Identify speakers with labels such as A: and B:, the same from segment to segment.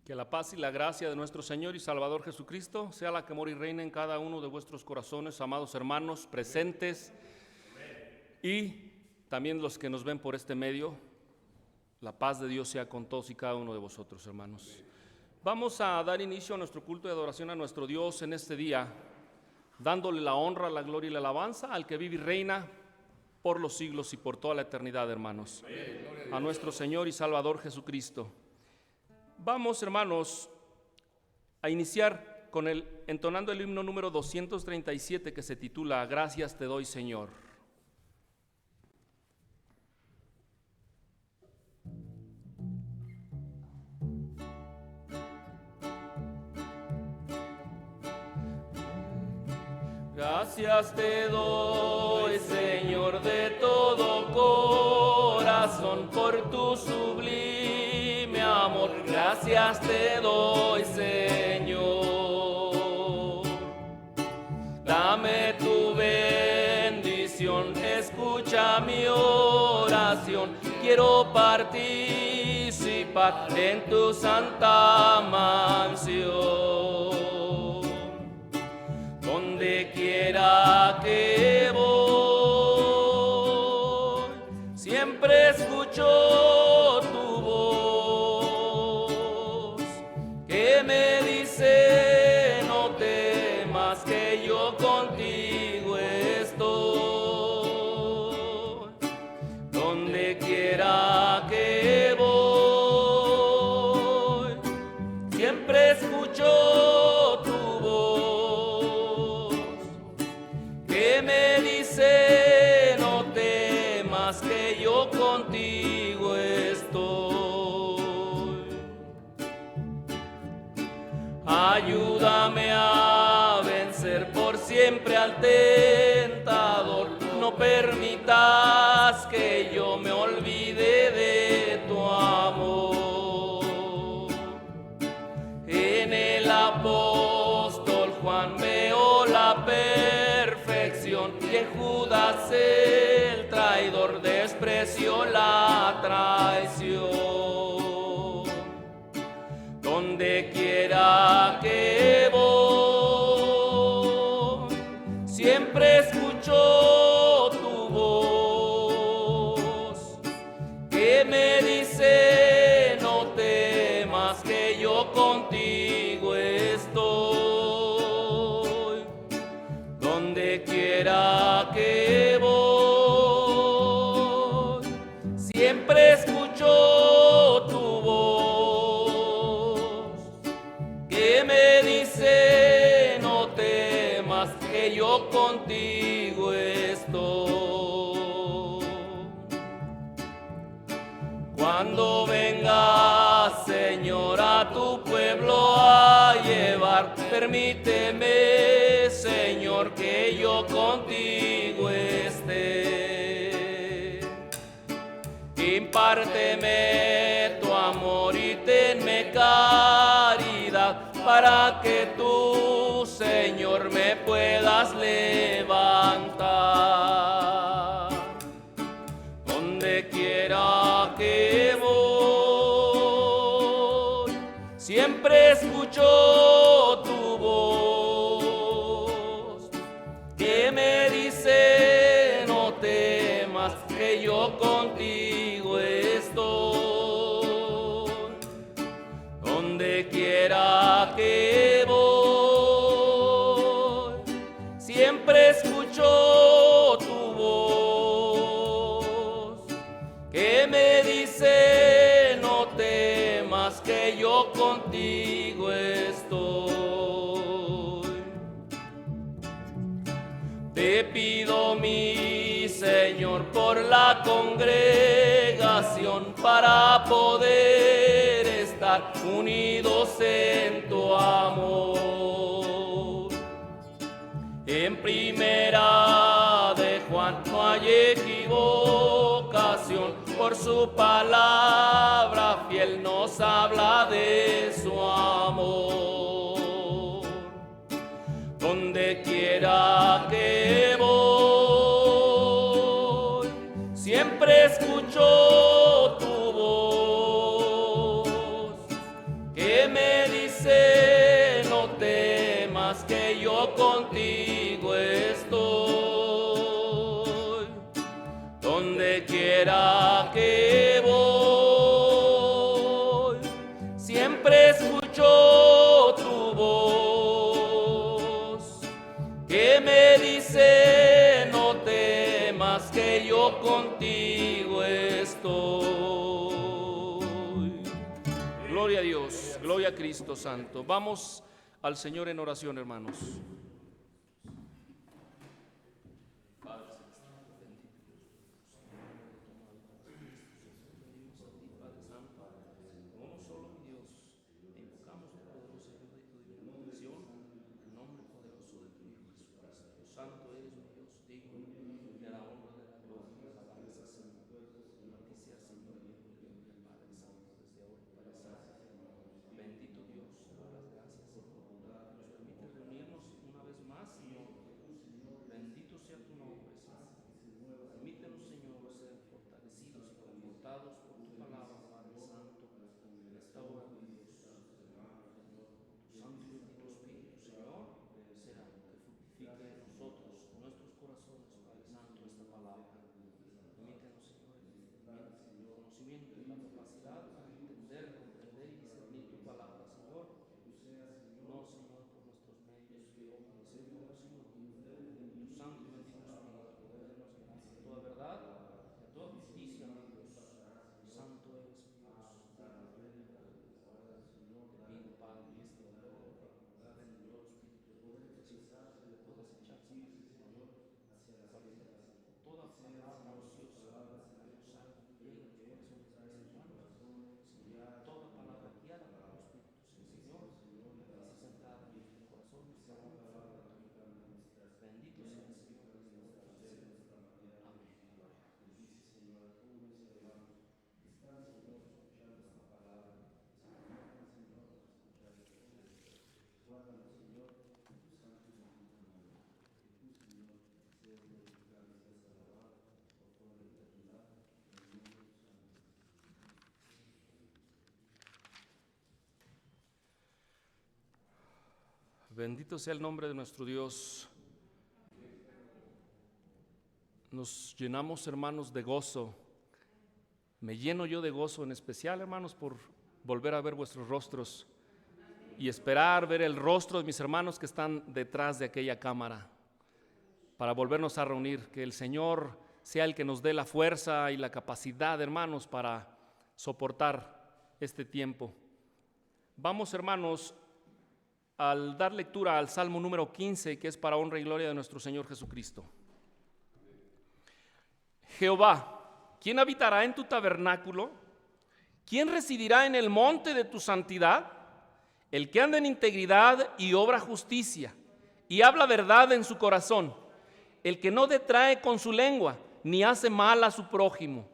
A: Que la paz y la gracia de nuestro Señor y Salvador Jesucristo sea la que mora y reina en cada uno de vuestros corazones, amados hermanos presentes y también los que nos ven por este medio. La paz de Dios sea con todos y cada uno de vosotros, hermanos. Vamos a dar inicio a nuestro culto de adoración a nuestro Dios en este día, dándole la honra, la gloria y la alabanza al que vive y reina por los siglos y por toda la eternidad, hermanos. A nuestro Señor y Salvador Jesucristo. Vamos, hermanos, a iniciar entonando el himno número 237 que se titula Gracias te doy, Señor. Gracias te doy, Señor, de todo corazón por tu sublime amor. Gracias te doy, Señor. Dame tu bendición, escucha mi oración. Quiero participar en tu santa mansión. Donde quiera que voy, siempre escucho tu voz, que me dice no temas, que yo contigo estoy. Donde quiera que voy, siempre escucho que yo contigo estoy. Ayúdame a vencer por siempre al tentador. No permitas que yo me olvide de tu amor. En el apóstol Juan veo la perfección y en Judas el traidor despreció la traición. Donde quiera que voy, siempre escucho tu voz, que me dice no temas, que yo contigo estoy. Donde quiera que voy, siempre escucho tu voz, que me dice no temas, que yo contigo estoy. Cuando vengas, Señor, a tu pueblo a llevar, permíteme, Señor, que yo contigo esté. Impárteme tu amor y tenme caridad, para que tú, Señor, me puedas levantar. Donde quiera que voy, siempre escucho tu voz, que me dice no temas, que yo contigo estoy. Donde quiera que voy, siempre escucho tu voz, que me dice no temas, que yo contigo estoy. Te pido, mi Señor, por la congregación, para poder estar unidos en tu amor. En primera de Juan no hay equivocación, por su palabra fiel nos habla de su amor. Donde quiera que voy, siempre escucho tu voz, que me quiera que voy, siempre escucho tu voz, que me dice: no temas, que yo contigo estoy. Gloria a Dios, gloria a Cristo Santo. Vamos al Señor en oración, hermanos. Bendito sea el nombre de nuestro Dios. Nos llenamos, hermanos, de gozo. Me lleno yo de gozo, en especial, hermanos, por volver a ver vuestros rostros y esperar ver el rostro de mis hermanos que están detrás de aquella cámara, para volvernos a reunir. Que el Señor sea el que nos dé la fuerza y la capacidad, hermanos, para soportar este tiempo. Vamos, hermanos, al dar lectura al Salmo número 15, que es para honra y gloria de nuestro Señor Jesucristo. Jehová, ¿quién habitará en tu tabernáculo? ¿Quién residirá en el monte de tu santidad? El que anda en integridad y obra justicia, y habla verdad en su corazón, el que no detrae con su lengua, ni hace mal a su prójimo,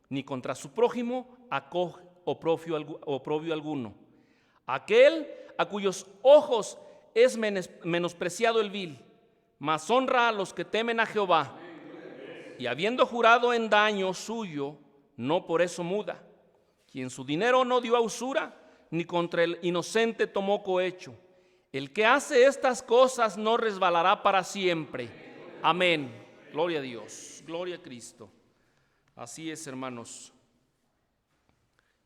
A: ni contra su prójimo acoge oprobio alguno. Aquel a cuyos ojos es menospreciado el vil, mas honra a los que temen a Jehová, y habiendo jurado en daño suyo, no por eso muda. Quien su dinero no dio a usura, ni contra el inocente tomó cohecho. El que hace estas cosas no resbalará para siempre. Amén. Gloria a Dios, gloria a Cristo. Así es, hermanos.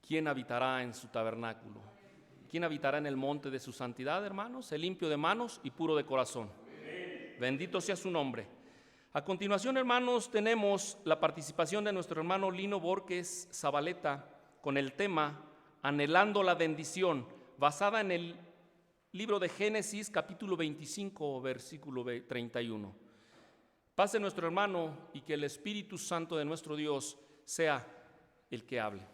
A: ¿Quién habitará en su tabernáculo? ¿Quién habitará en el monte de su santidad, hermanos? El limpio de manos y puro de corazón. Bendito sea su nombre. A continuación, hermanos, tenemos la participación de nuestro hermano Lino Borges Zabaleta con el tema Anhelando la bendición, basada en el libro de Génesis, capítulo 25, versículo 31. Pase nuestro hermano y que el Espíritu Santo de nuestro Dios sea el que hable.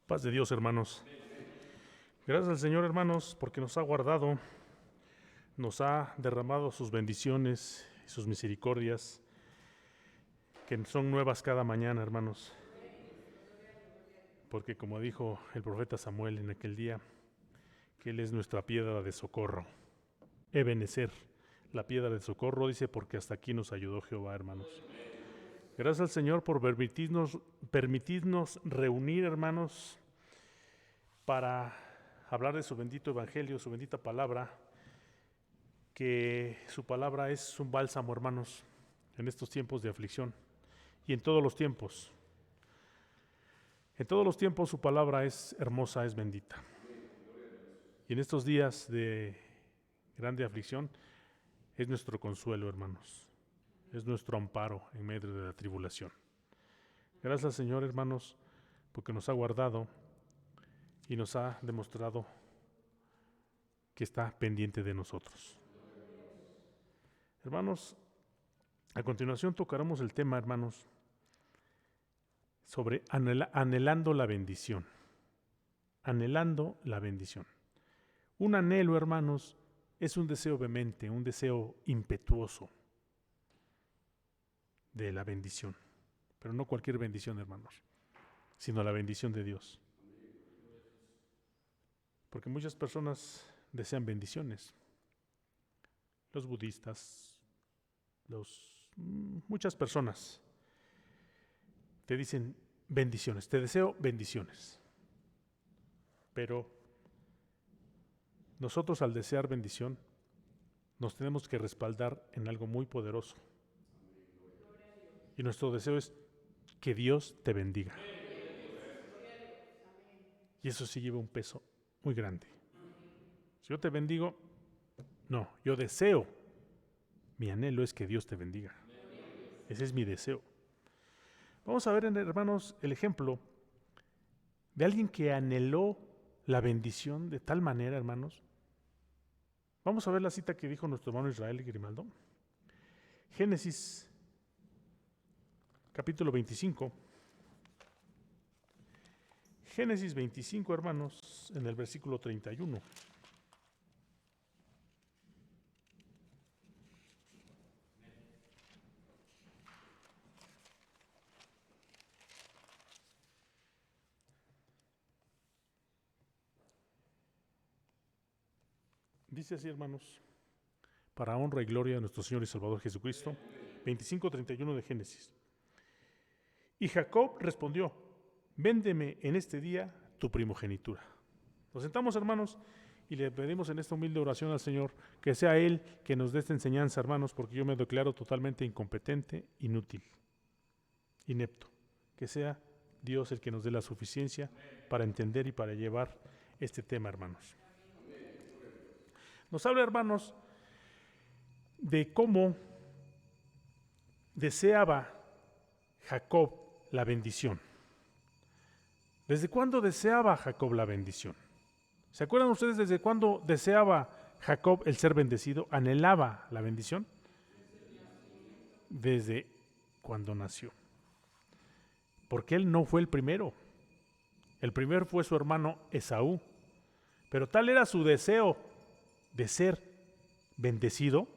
B: Paz de Dios, hermanos. Gracias al Señor, hermanos, porque nos ha guardado, nos ha derramado sus bendiciones y sus misericordias, que son nuevas cada mañana, hermanos. Porque como dijo el profeta Samuel en aquel día, que Él es nuestra piedra de socorro. Ebenezer, la piedra de socorro, dice, porque hasta aquí nos ayudó Jehová, hermanos. Gracias al Señor por permitirnos reunir, hermanos, para hablar de su bendito evangelio, su bendita palabra, que su palabra es un bálsamo, hermanos, en estos tiempos de aflicción y en todos los tiempos. En todos los tiempos su palabra es hermosa, es bendita. Y en estos días de grande aflicción es nuestro consuelo, hermanos. Es nuestro amparo en medio de la tribulación. Gracias, Señor, hermanos, porque nos ha guardado y nos ha demostrado que está pendiente de nosotros. Hermanos, a continuación tocaremos el tema, hermanos, sobre anhelando la bendición. Anhelando la bendición. Un anhelo, hermanos, es un deseo vehemente, un deseo impetuoso de la bendición. Pero no cualquier bendición, hermanos, sino la bendición de Dios. Porque muchas personas desean bendiciones. Los budistas, muchas personas te dicen bendiciones, te deseo bendiciones. Pero nosotros al desear bendición nos tenemos que respaldar en algo muy poderoso. Y nuestro deseo es que Dios te bendiga. Y eso sí lleva un peso muy grande. Si yo te bendigo, no, yo deseo. Mi anhelo es que Dios te bendiga. Ese es mi deseo. Vamos a ver, hermanos, el ejemplo de alguien que anheló la bendición de tal manera, hermanos. Vamos a ver la cita que dijo nuestro hermano Israel Grimaldo. Génesis, capítulo 25. Génesis 25, hermanos, en el versículo 31. Dice así, hermanos, para honra y gloria de nuestro Señor y Salvador Jesucristo, 25:31 de Génesis. Y Jacob respondió: véndeme en este día tu primogenitura. Nos sentamos, hermanos, y le pedimos en esta humilde oración al Señor que sea Él que nos dé esta enseñanza, hermanos, porque yo me declaro totalmente incompetente, inútil, inepto. Que sea Dios el que nos dé la suficiencia para entender y para llevar este tema, hermanos. Nos habla, hermanos, de cómo deseaba Jacob la bendición. ¿Desde cuándo deseaba Jacob la bendición? ¿Se acuerdan ustedes desde cuándo deseaba Jacob el ser bendecido? ¿Anhelaba la bendición? Desde cuando nació. Porque él no fue el primero. El primero fue su hermano Esaú. Pero tal era su deseo de ser bendecido.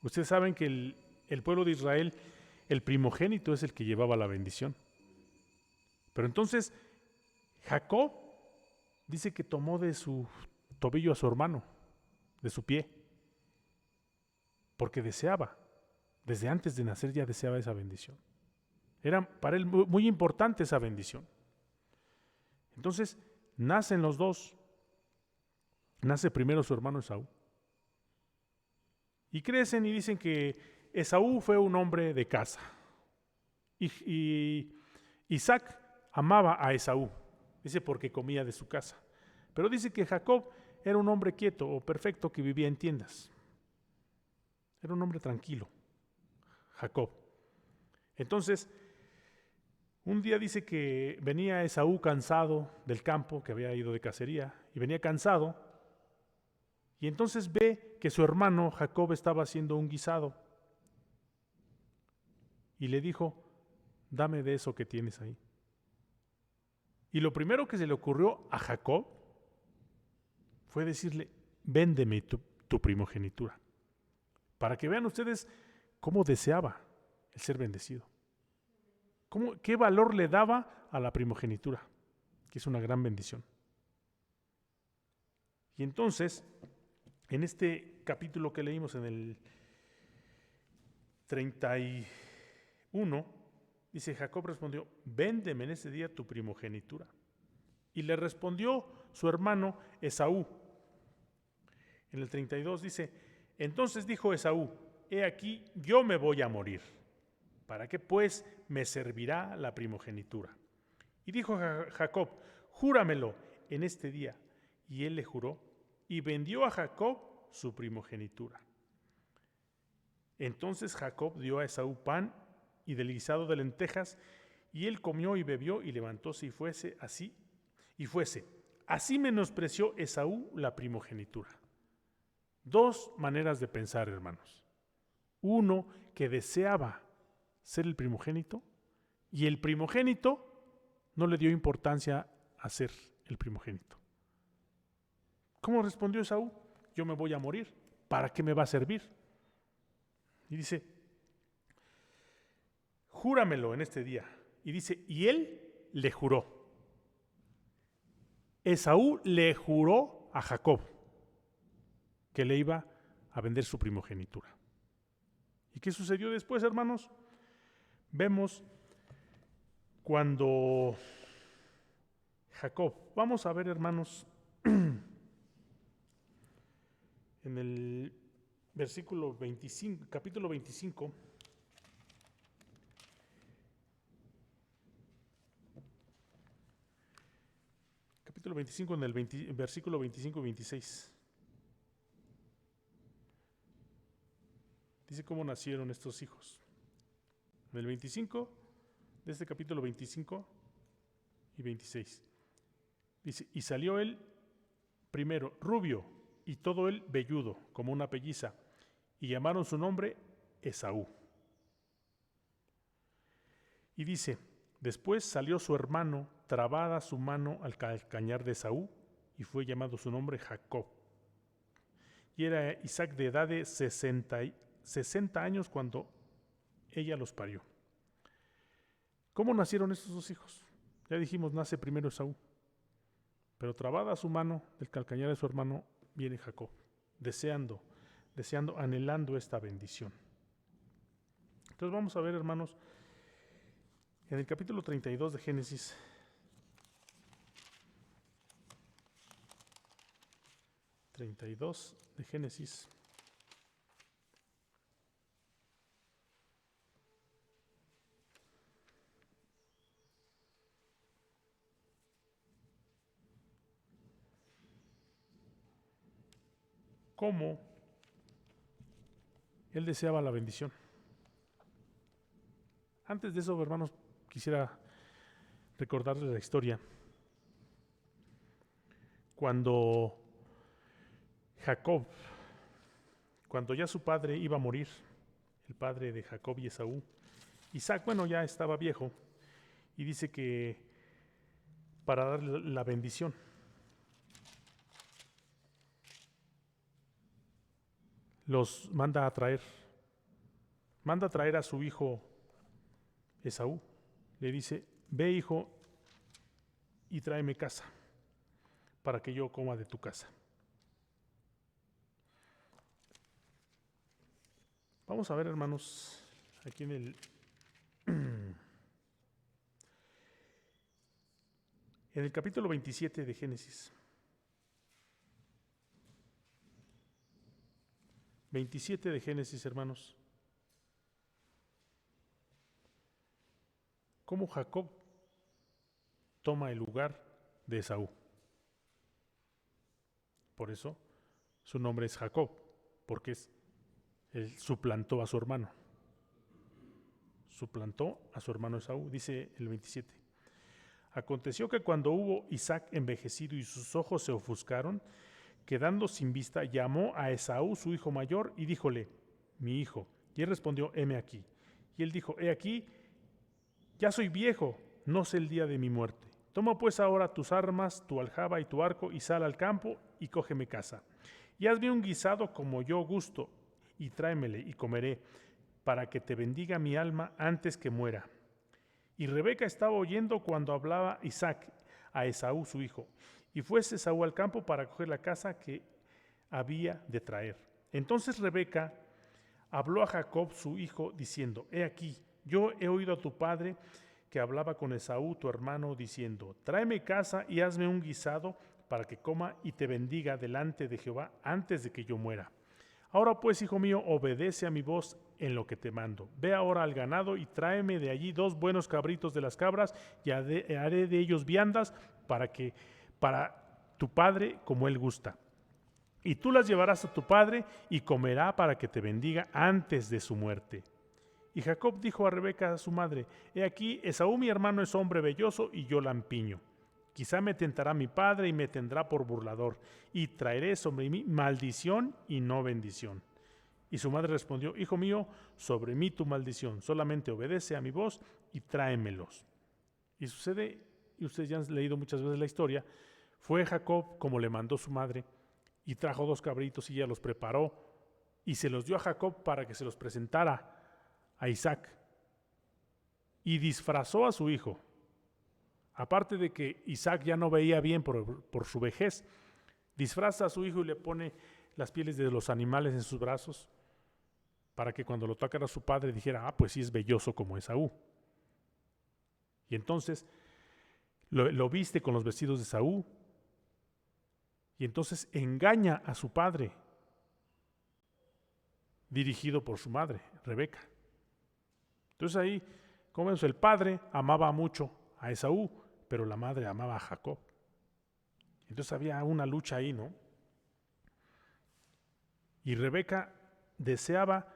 B: Ustedes saben que el pueblo de Israel, el primogénito es el que llevaba la bendición. Pero entonces Jacob dice que tomó de su tobillo a su hermano, de su pie, porque deseaba, desde antes de nacer ya deseaba esa bendición. Era para él muy importante esa bendición. Entonces nacen los dos. Nace primero su hermano Esaú. Y crecen y dicen que Esaú fue un hombre de casa. Y Isaac amaba a Esaú, dice porque comía de su casa. Pero dice que Jacob era un hombre quieto o perfecto que vivía en tiendas. Era un hombre tranquilo, Jacob. Entonces, un día dice que venía Esaú cansado del campo, que había ido de cacería, y venía cansado. Y entonces ve que su hermano Jacob estaba haciendo un guisado. Y le dijo: dame de eso que tienes ahí. Y lo primero que se le ocurrió a Jacob fue decirle: véndeme tu primogenitura. Para que vean ustedes cómo deseaba el ser bendecido. ¿Qué valor le daba a la primogenitura? Que es una gran bendición. Y entonces, en este capítulo que leímos en el 31, dice: Jacob respondió: véndeme en ese día tu primogenitura. Y le respondió su hermano Esaú: En el 32 dice, entonces dijo Esaú, he aquí, yo me voy a morir. ¿Para qué pues me servirá la primogenitura? Y dijo Jacob, júramelo en este día. Y él le juró, y vendió a Jacob su primogenitura. Entonces Jacob dio a Esaú pan y del guisado de lentejas, y él comió y bebió, y levantóse y fuese así, y fuese. Así menospreció Esaú la primogenitura. Dos maneras de pensar, hermanos. Uno que deseaba ser el primogénito, y el primogénito no le dio importancia a ser el primogénito. ¿Cómo respondió Esaú? Yo me voy a morir. ¿Para qué me va a servir? Y dice, júramelo en este día. Y dice, y él le juró. Esaú le juró a Jacob que le iba a vender su primogenitura. ¿Y qué sucedió después, hermanos? Vemos cuando Jacob, vamos a ver, hermanos, en el versículo 25, capítulo 25, en el versículo 25 y 26. Dice cómo nacieron estos hijos. En el 25, de este capítulo 25 y 26. Dice, y salió él primero rubio, y todo él velludo, como una pelliza, y llamaron su nombre Esaú. Y dice, después salió su hermano, trabada su mano al calcañar de Esaú, y fue llamado su nombre Jacob. Y era Isaac de edad de 60 años cuando ella los parió. ¿Cómo nacieron estos dos hijos? Ya dijimos, nace primero Esaú, pero trabada su mano del calcañar de su hermano, viene Jacob, deseando, anhelando esta bendición. Entonces vamos a ver, hermanos, en el capítulo 32 de Génesis, cómo él deseaba la bendición. Antes de eso, hermanos, quisiera recordarles la historia. Cuando Jacob, cuando ya su padre iba a morir, el padre de Jacob y Esaú, Isaac, ya estaba viejo, y dice que para darle la bendición, los manda a traer a su hijo Esaú. Le dice, ve hijo y tráeme casa para que yo coma de tu casa. Vamos a ver, hermanos, aquí en el capítulo 27 de Génesis. 27 de Génesis, hermanos. Cómo Jacob toma el lugar de Esaú. Por eso su nombre es Jacob, porque él suplantó a su hermano. Suplantó a su hermano Esaú, dice el 27. Aconteció que cuando hubo Isaac envejecido y sus ojos se ofuscaron, quedando sin vista, llamó a Esaú su hijo mayor y díjole, mi hijo. Y él respondió, heme aquí. Y él dijo, he aquí, ya soy viejo, no sé el día de mi muerte. Toma pues ahora tus armas, tu aljaba y tu arco, y sal al campo y cógeme caza. Y hazme un guisado como yo gusto, y tráemele y comeré, para que te bendiga mi alma antes que muera. Y Rebeca estaba oyendo cuando hablaba Isaac a Esaú su hijo. Y fuese Esaú al campo para coger la caza que había de traer. Entonces Rebeca habló a Jacob su hijo, diciendo, he aquí, yo he oído a tu padre que hablaba con Esaú tu hermano, diciendo, tráeme caza y hazme un guisado para que coma y te bendiga delante de Jehová antes de que yo muera. Ahora pues, hijo mío, obedece a mi voz en lo que te mando. Ve ahora al ganado y tráeme de allí 2 buenos cabritos de las cabras y haré de ellos viandas para tu padre como él gusta. Y tú las llevarás a tu padre y comerá para que te bendiga antes de su muerte. Y Jacob dijo a Rebeca, su madre: he aquí, Esaú mi hermano es hombre velloso y yo lampiño. Quizá me tentará mi padre y me tendrá por burlador, y traeré sobre mí maldición y no bendición. Y su madre respondió: hijo mío, sobre mí tu maldición, solamente obedece a mi voz y tráemelos. Y sucede, y ustedes ya han leído muchas veces la historia, fue Jacob como le mandó su madre, y trajo 2 cabritos y ella los preparó, y se los dio a Jacob para que se los presentara a Isaac. Y disfrazó a su hijo. Aparte de que Isaac ya no veía bien por su vejez, disfraza a su hijo y le pone las pieles de los animales en sus brazos para que cuando lo tocara a su padre dijera: pues sí es velloso como Esaú. Y entonces lo viste con los vestidos de Esaú y entonces engaña a su padre, dirigido por su madre, Rebeca. Entonces ahí, como vemos, el padre amaba mucho a Esaú, pero la madre amaba a Jacob. Entonces había una lucha ahí, ¿no? Y Rebeca deseaba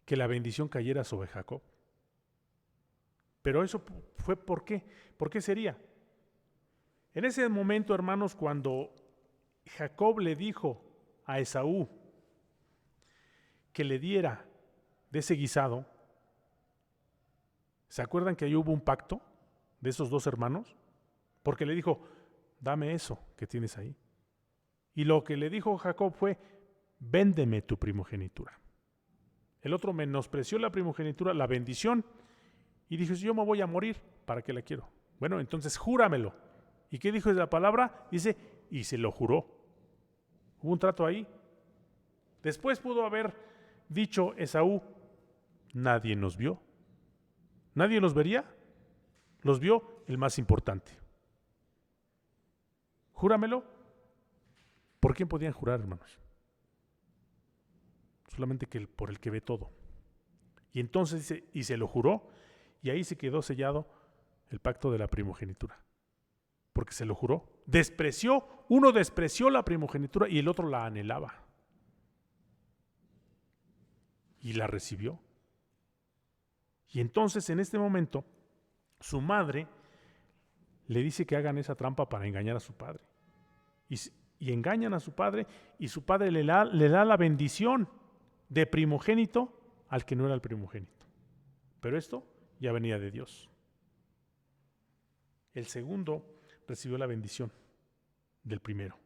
B: que la bendición cayera sobre Jacob. Pero eso fue ¿por qué? ¿Por qué sería? En ese momento, hermanos, cuando Jacob le dijo a Esaú que le diera de ese guisado, ¿se acuerdan que ahí hubo un pacto de esos 2 hermanos? Porque le dijo: dame eso que tienes ahí. Y lo que le dijo Jacob fue: véndeme tu primogenitura. El otro menospreció la primogenitura, la bendición, y dijo: si yo me voy a morir, ¿para qué la quiero? Bueno, entonces júramelo. ¿Y qué dijo la palabra? Dice: y se lo juró. Hubo un trato ahí. Después pudo haber dicho Esaú: nadie nos vio. ¿Nadie los vería? Los vio el más importante. Júramelo. ¿Por quién podían jurar, hermanos? Solamente por el que ve todo. Y entonces dice: y se lo juró, y ahí se quedó sellado el pacto de la primogenitura. Porque se lo juró. Uno despreció la primogenitura y el otro la anhelaba. Y la recibió. Y entonces en este momento su madre le dice que hagan esa trampa para engañar a su padre. Y engañan a su padre, y su padre le da la bendición de primogénito al que no era el primogénito. Pero esto ya venía de Dios. El segundo recibió la bendición del primero.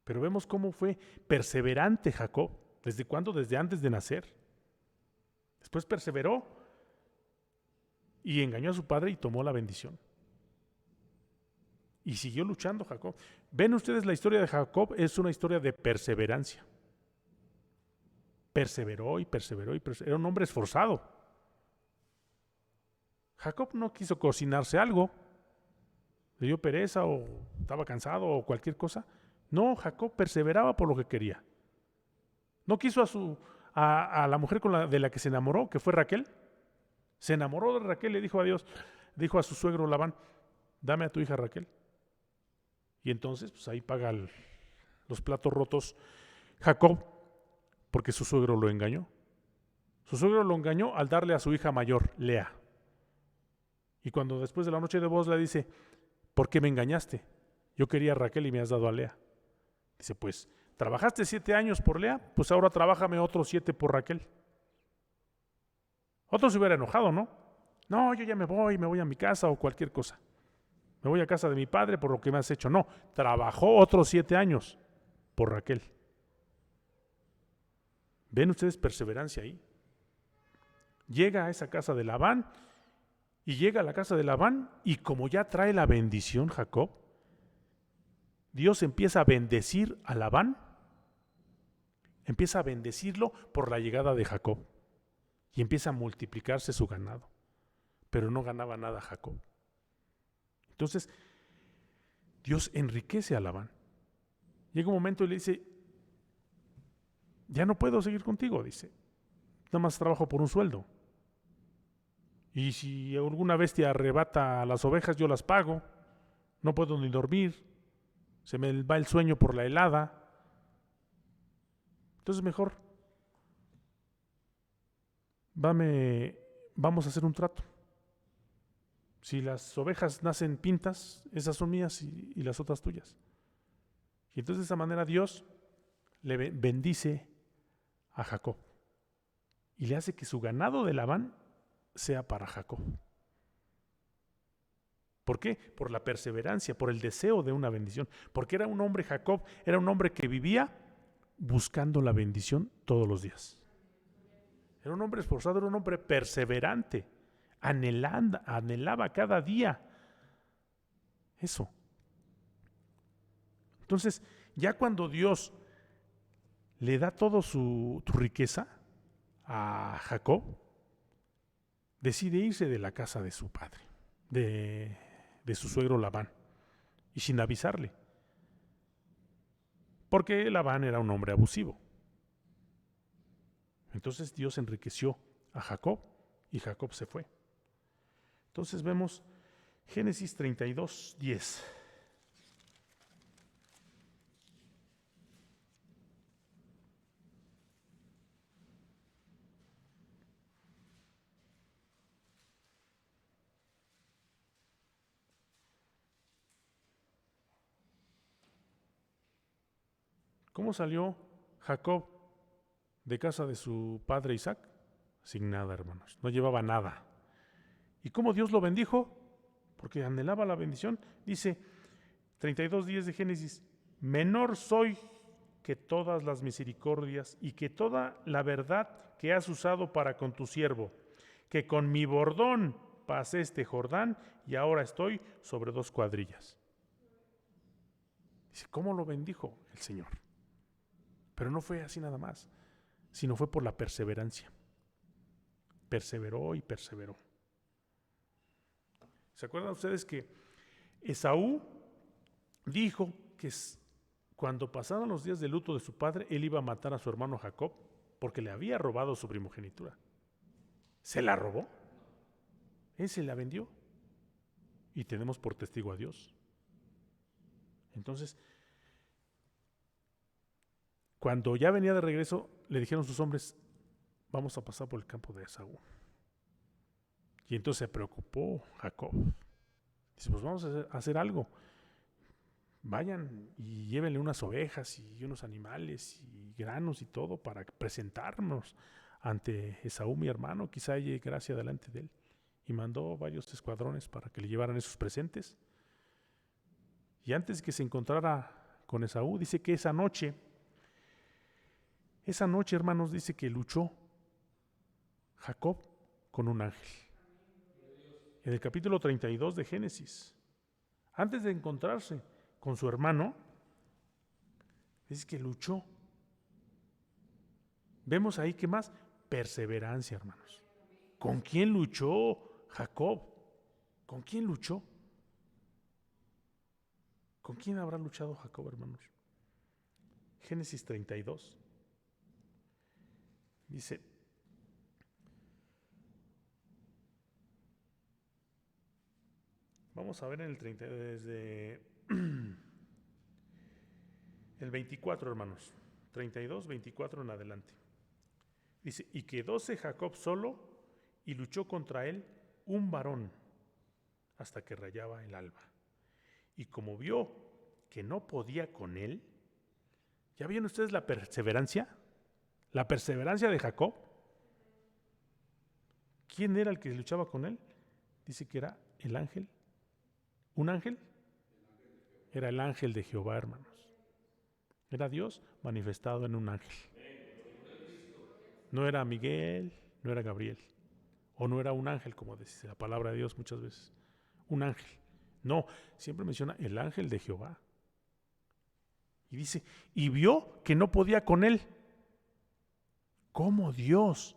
B: Pero vemos cómo fue perseverante Jacob. ¿Desde cuándo? Desde antes de nacer. Después perseveró y engañó a su padre y tomó la bendición. Y siguió luchando Jacob. Ven ustedes, la historia de Jacob es una historia de perseverancia. Perseveró y perseveró y perseveró. Era un hombre esforzado. Jacob no quiso cocinarse algo. Le dio pereza o estaba cansado o cualquier cosa. No, Jacob perseveraba por lo que quería. No quiso a la mujer de la que se enamoró, que fue Raquel. Se enamoró de Raquel, le dijo a Dios, dijo a su suegro Labán: dame a tu hija Raquel. Y entonces pues ahí paga los platos rotos Jacob, porque su suegro lo engañó. Su suegro lo engañó al darle a su hija mayor, Lea. Y cuando después de la noche de bodas le dice: ¿por qué me engañaste? Yo quería a Raquel y me has dado a Lea. Dice: pues, ¿trabajaste 7 años por Lea? Pues ahora trabájame otros 7 por Raquel. Otro se hubiera enojado, ¿no? No, yo ya me voy a mi casa o cualquier cosa. Me voy a casa de mi padre por lo que me has hecho. No, trabajó otros 7 años por Raquel. ¿Ven ustedes perseverancia ahí? Llega a esa casa de Labán y llega a la casa de Labán y como ya trae la bendición Jacob, Dios empieza a bendecir a Labán, empieza a bendecirlo por la llegada de Jacob y empieza a multiplicarse su ganado, pero no ganaba nada Jacob. Entonces, Dios enriquece a Labán. Llega un momento y le dice, ya no puedo seguir contigo, dice. Nada más trabajo por un sueldo. Y si alguna bestia arrebata a las ovejas, yo las pago. No puedo ni dormir. Se me va el sueño por la helada. Entonces mejor, vamos a hacer un trato. Si las ovejas nacen pintas, esas son mías y las otras tuyas. Y entonces de esa manera Dios le bendice a Jacob y le hace que su ganado de Labán sea para Jacob. ¿Por qué? Por la perseverancia, por el deseo de una bendición. Porque era un hombre, Jacob, era un hombre que vivía buscando la bendición todos los días. Era un hombre esforzado, era un hombre perseverante, anhelaba cada día eso. Entonces, ya cuando Dios le da toda tu riqueza a Jacob, decide irse de la casa de su padre, de su suegro Labán, y sin avisarle, porque Labán era un hombre abusivo. Entonces Dios enriqueció a Jacob y Jacob se fue. Entonces vemos Génesis 32, 10. ¿Cómo salió Jacob de casa de su padre Isaac? Sin nada, hermanos. No llevaba nada. ¿Y cómo Dios lo bendijo? Porque anhelaba la bendición. Dice 32:10 de Génesis: menor soy que todas las misericordias y que toda la verdad que has usado para con tu siervo, que con mi bordón pasé este Jordán y ahora estoy sobre 2 cuadrillas. Dice, ¿cómo lo bendijo el Señor? Pero no fue así nada más, sino fue por la perseverancia. Perseveró y perseveró. ¿Se acuerdan ustedes que Esaú dijo que cuando pasaron los días de luto de su padre, él iba a matar a su hermano Jacob porque le había robado su primogenitura? ¿Se la robó? Él se la vendió. Y tenemos por testigo a Dios. Entonces, cuando ya venía de regreso, le dijeron sus hombres, vamos a pasar por el campo de Esaú. Y entonces se preocupó Jacob. Dice, pues vamos a hacer algo. Vayan y llévenle unas ovejas y unos animales y granos y todo para presentarnos ante Esaú, mi hermano. Quizá haya gracia delante de él. Y mandó varios escuadrones para que le llevaran esos presentes. Y antes que se encontrara con Esaú, dice que esa noche, hermanos, dice que luchó Jacob con un ángel. En el capítulo 32 de Génesis, antes de encontrarse con su hermano, dice que luchó. Vemos ahí que más perseverancia, hermanos. ¿Con quién luchó Jacob? ¿Con quién luchó? ¿Con quién habrá luchado Jacob, hermanos? Génesis 32. Dice, vamos a ver en el 30, desde el 24, hermanos. 32, 24 en adelante. Dice, y quedóse Jacob solo y luchó contra él un varón hasta que rayaba el alba. Y como vio que no podía con él, ¿ya vieron ustedes la perseverancia? La perseverancia de Jacob. ¿Quién era el que luchaba con él? Dice que era el ángel. ¿Un ángel? Era el ángel de Jehová, hermanos. Era Dios manifestado en un ángel. No era Miguel, no era Gabriel. O no era un ángel, como dice la palabra de Dios muchas veces. Un ángel. No, siempre menciona el ángel de Jehová. Y dice, y vio que no podía con él. ¿Cómo Dios,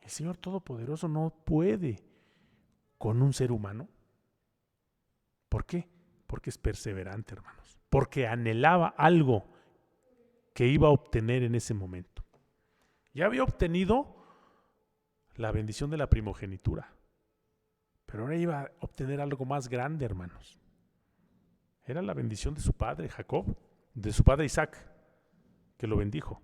B: el Señor Todopoderoso, no puede con un ser humano? ¿Por qué? Porque es perseverante, hermanos. Porque anhelaba algo que iba a obtener en ese momento. Ya había obtenido la bendición de la primogenitura, pero ahora iba a obtener algo más grande, hermanos. Era la bendición de su padre Jacob, de su padre Isaac, que lo bendijo.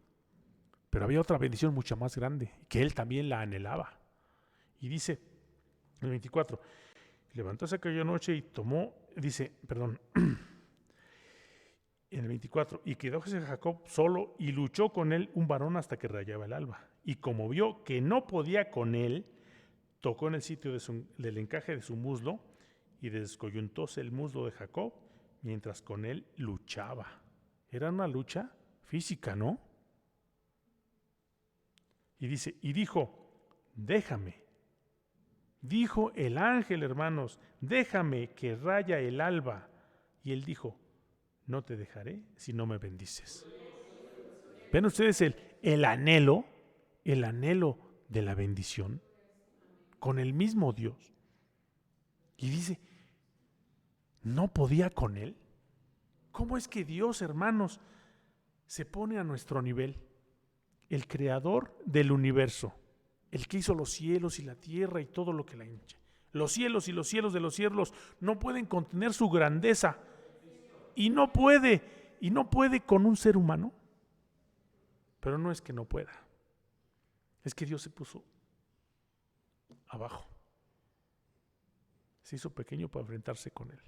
B: Pero había otra bendición mucho más grande, que él también la anhelaba. Y dice, el 24, levantóse aquella noche y tomó, en el 24, y quedóse Jacob solo y luchó con él un varón hasta que rayaba el alba. Y como vio que no podía con él, tocó en el sitio del encaje de su muslo y descoyuntóse el muslo de Jacob mientras con él luchaba. Era una lucha física, ¿no? Y dice, y dijo, déjame. Dijo el ángel, hermanos, déjame que raya el alba. Y él dijo, no te dejaré si no me bendices. ¿Ven ustedes el anhelo de la bendición con el mismo Dios? Y dice, ¿no podía con él? ¿Cómo es que Dios, hermanos, se pone a nuestro nivel? El creador del universo, el que hizo los cielos y la tierra y todo lo que la hincha. Los cielos y los cielos de los cielos no pueden contener su grandeza. Y no puede con un ser humano. Pero no es que no pueda. Es que Dios se puso abajo. Se hizo pequeño para enfrentarse con él.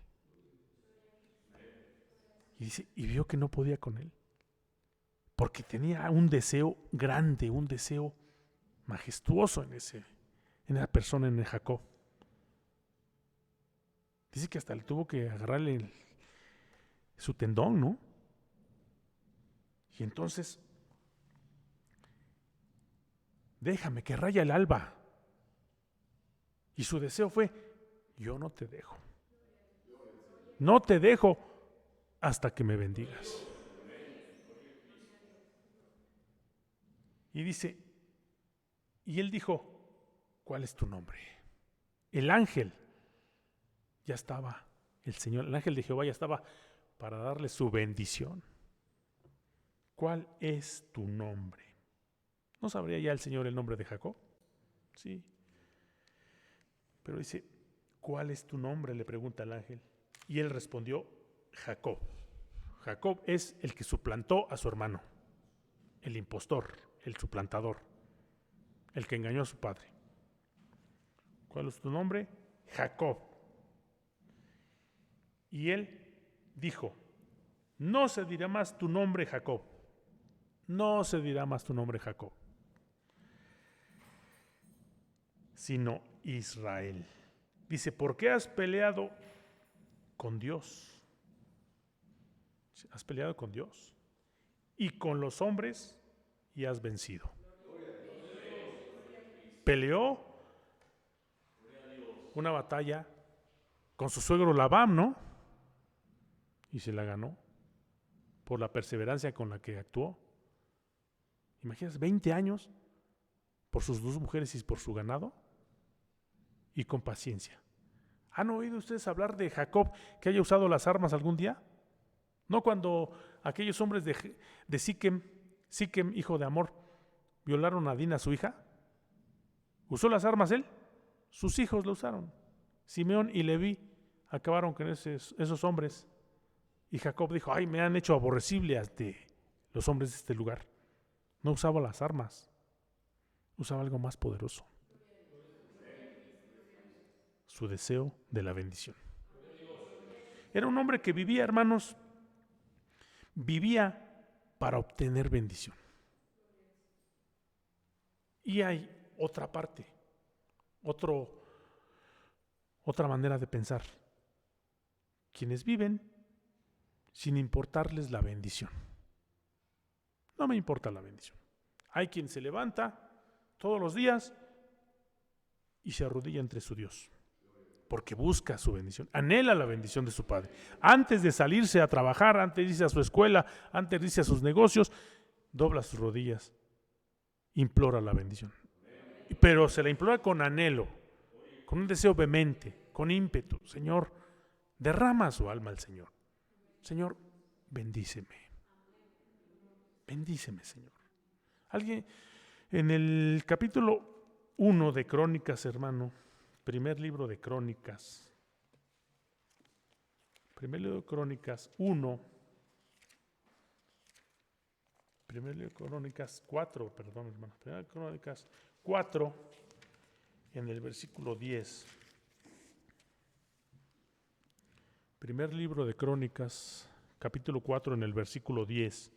B: Y dice, y vio que no podía con él. Porque tenía un deseo grande, un deseo majestuoso en la persona, en el Jacob. Dice que hasta le tuvo que agarrarle su tendón, ¿no? Y entonces, déjame que raya el alba. Y su deseo fue, yo no te dejo. No te dejo hasta que me bendigas. Y dice, y él dijo, ¿cuál es tu nombre? El ángel ya estaba, el ángel de Jehová ya estaba para darle su bendición. ¿Cuál es tu nombre? ¿No sabría ya el Señor el nombre de Jacob? Sí. Pero dice, ¿cuál es tu nombre?, le pregunta el ángel. Y él respondió, Jacob. Jacob es el que suplantó a su hermano, el impostor, el suplantador, el que engañó a su padre. ¿Cuál es tu nombre? Jacob. Y él dijo, no se dirá más tu nombre Jacob. No se dirá más tu nombre Jacob, sino Israel. Dice, ¿por qué has peleado con Dios? Has peleado con Dios y con los hombres y has vencido. Peleó una batalla con su suegro Labán, ¿no? Y se la ganó por la perseverancia con la que actuó. Imagínate, 20 años por sus dos mujeres y por su ganado, y con paciencia. ¿Han oído ustedes hablar de Jacob que haya usado las armas algún día? ¿No cuando aquellos hombres de Siquem, hijo de Amor, violaron a Dina, su hija? ¿Usó las armas él? Sus hijos lo usaron. Simeón y Leví acabaron con esos hombres. Y Jacob dijo, ay, me han hecho aborrecible los hombres de este lugar. No usaba las armas, usaba algo más poderoso. Su deseo de la bendición. Era un hombre que vivía, hermanos, vivía para obtener bendición. Y hay otra parte, otra manera de pensar. Quienes viven sin importarles la bendición. No me importa la bendición. Hay quien se levanta todos los días y se arrodilla ante su Dios, porque busca su bendición, anhela la bendición de su Padre. Antes de salirse a trabajar, antes de irse a su escuela, antes de irse a sus negocios, dobla sus rodillas, implora la bendición. Pero se la implora con anhelo, con un deseo vehemente, con ímpetu. Señor, derrama su alma al Señor. Señor, bendíceme. Bendíceme, Señor. Alguien, en el capítulo 1 de Crónicas, hermano, primer libro de Crónicas 1, primer libro de Crónicas 4, perdón, hermano, primer Crónicas 4, en el versículo 10. Primer libro de Crónicas, capítulo 4, en el versículo 10.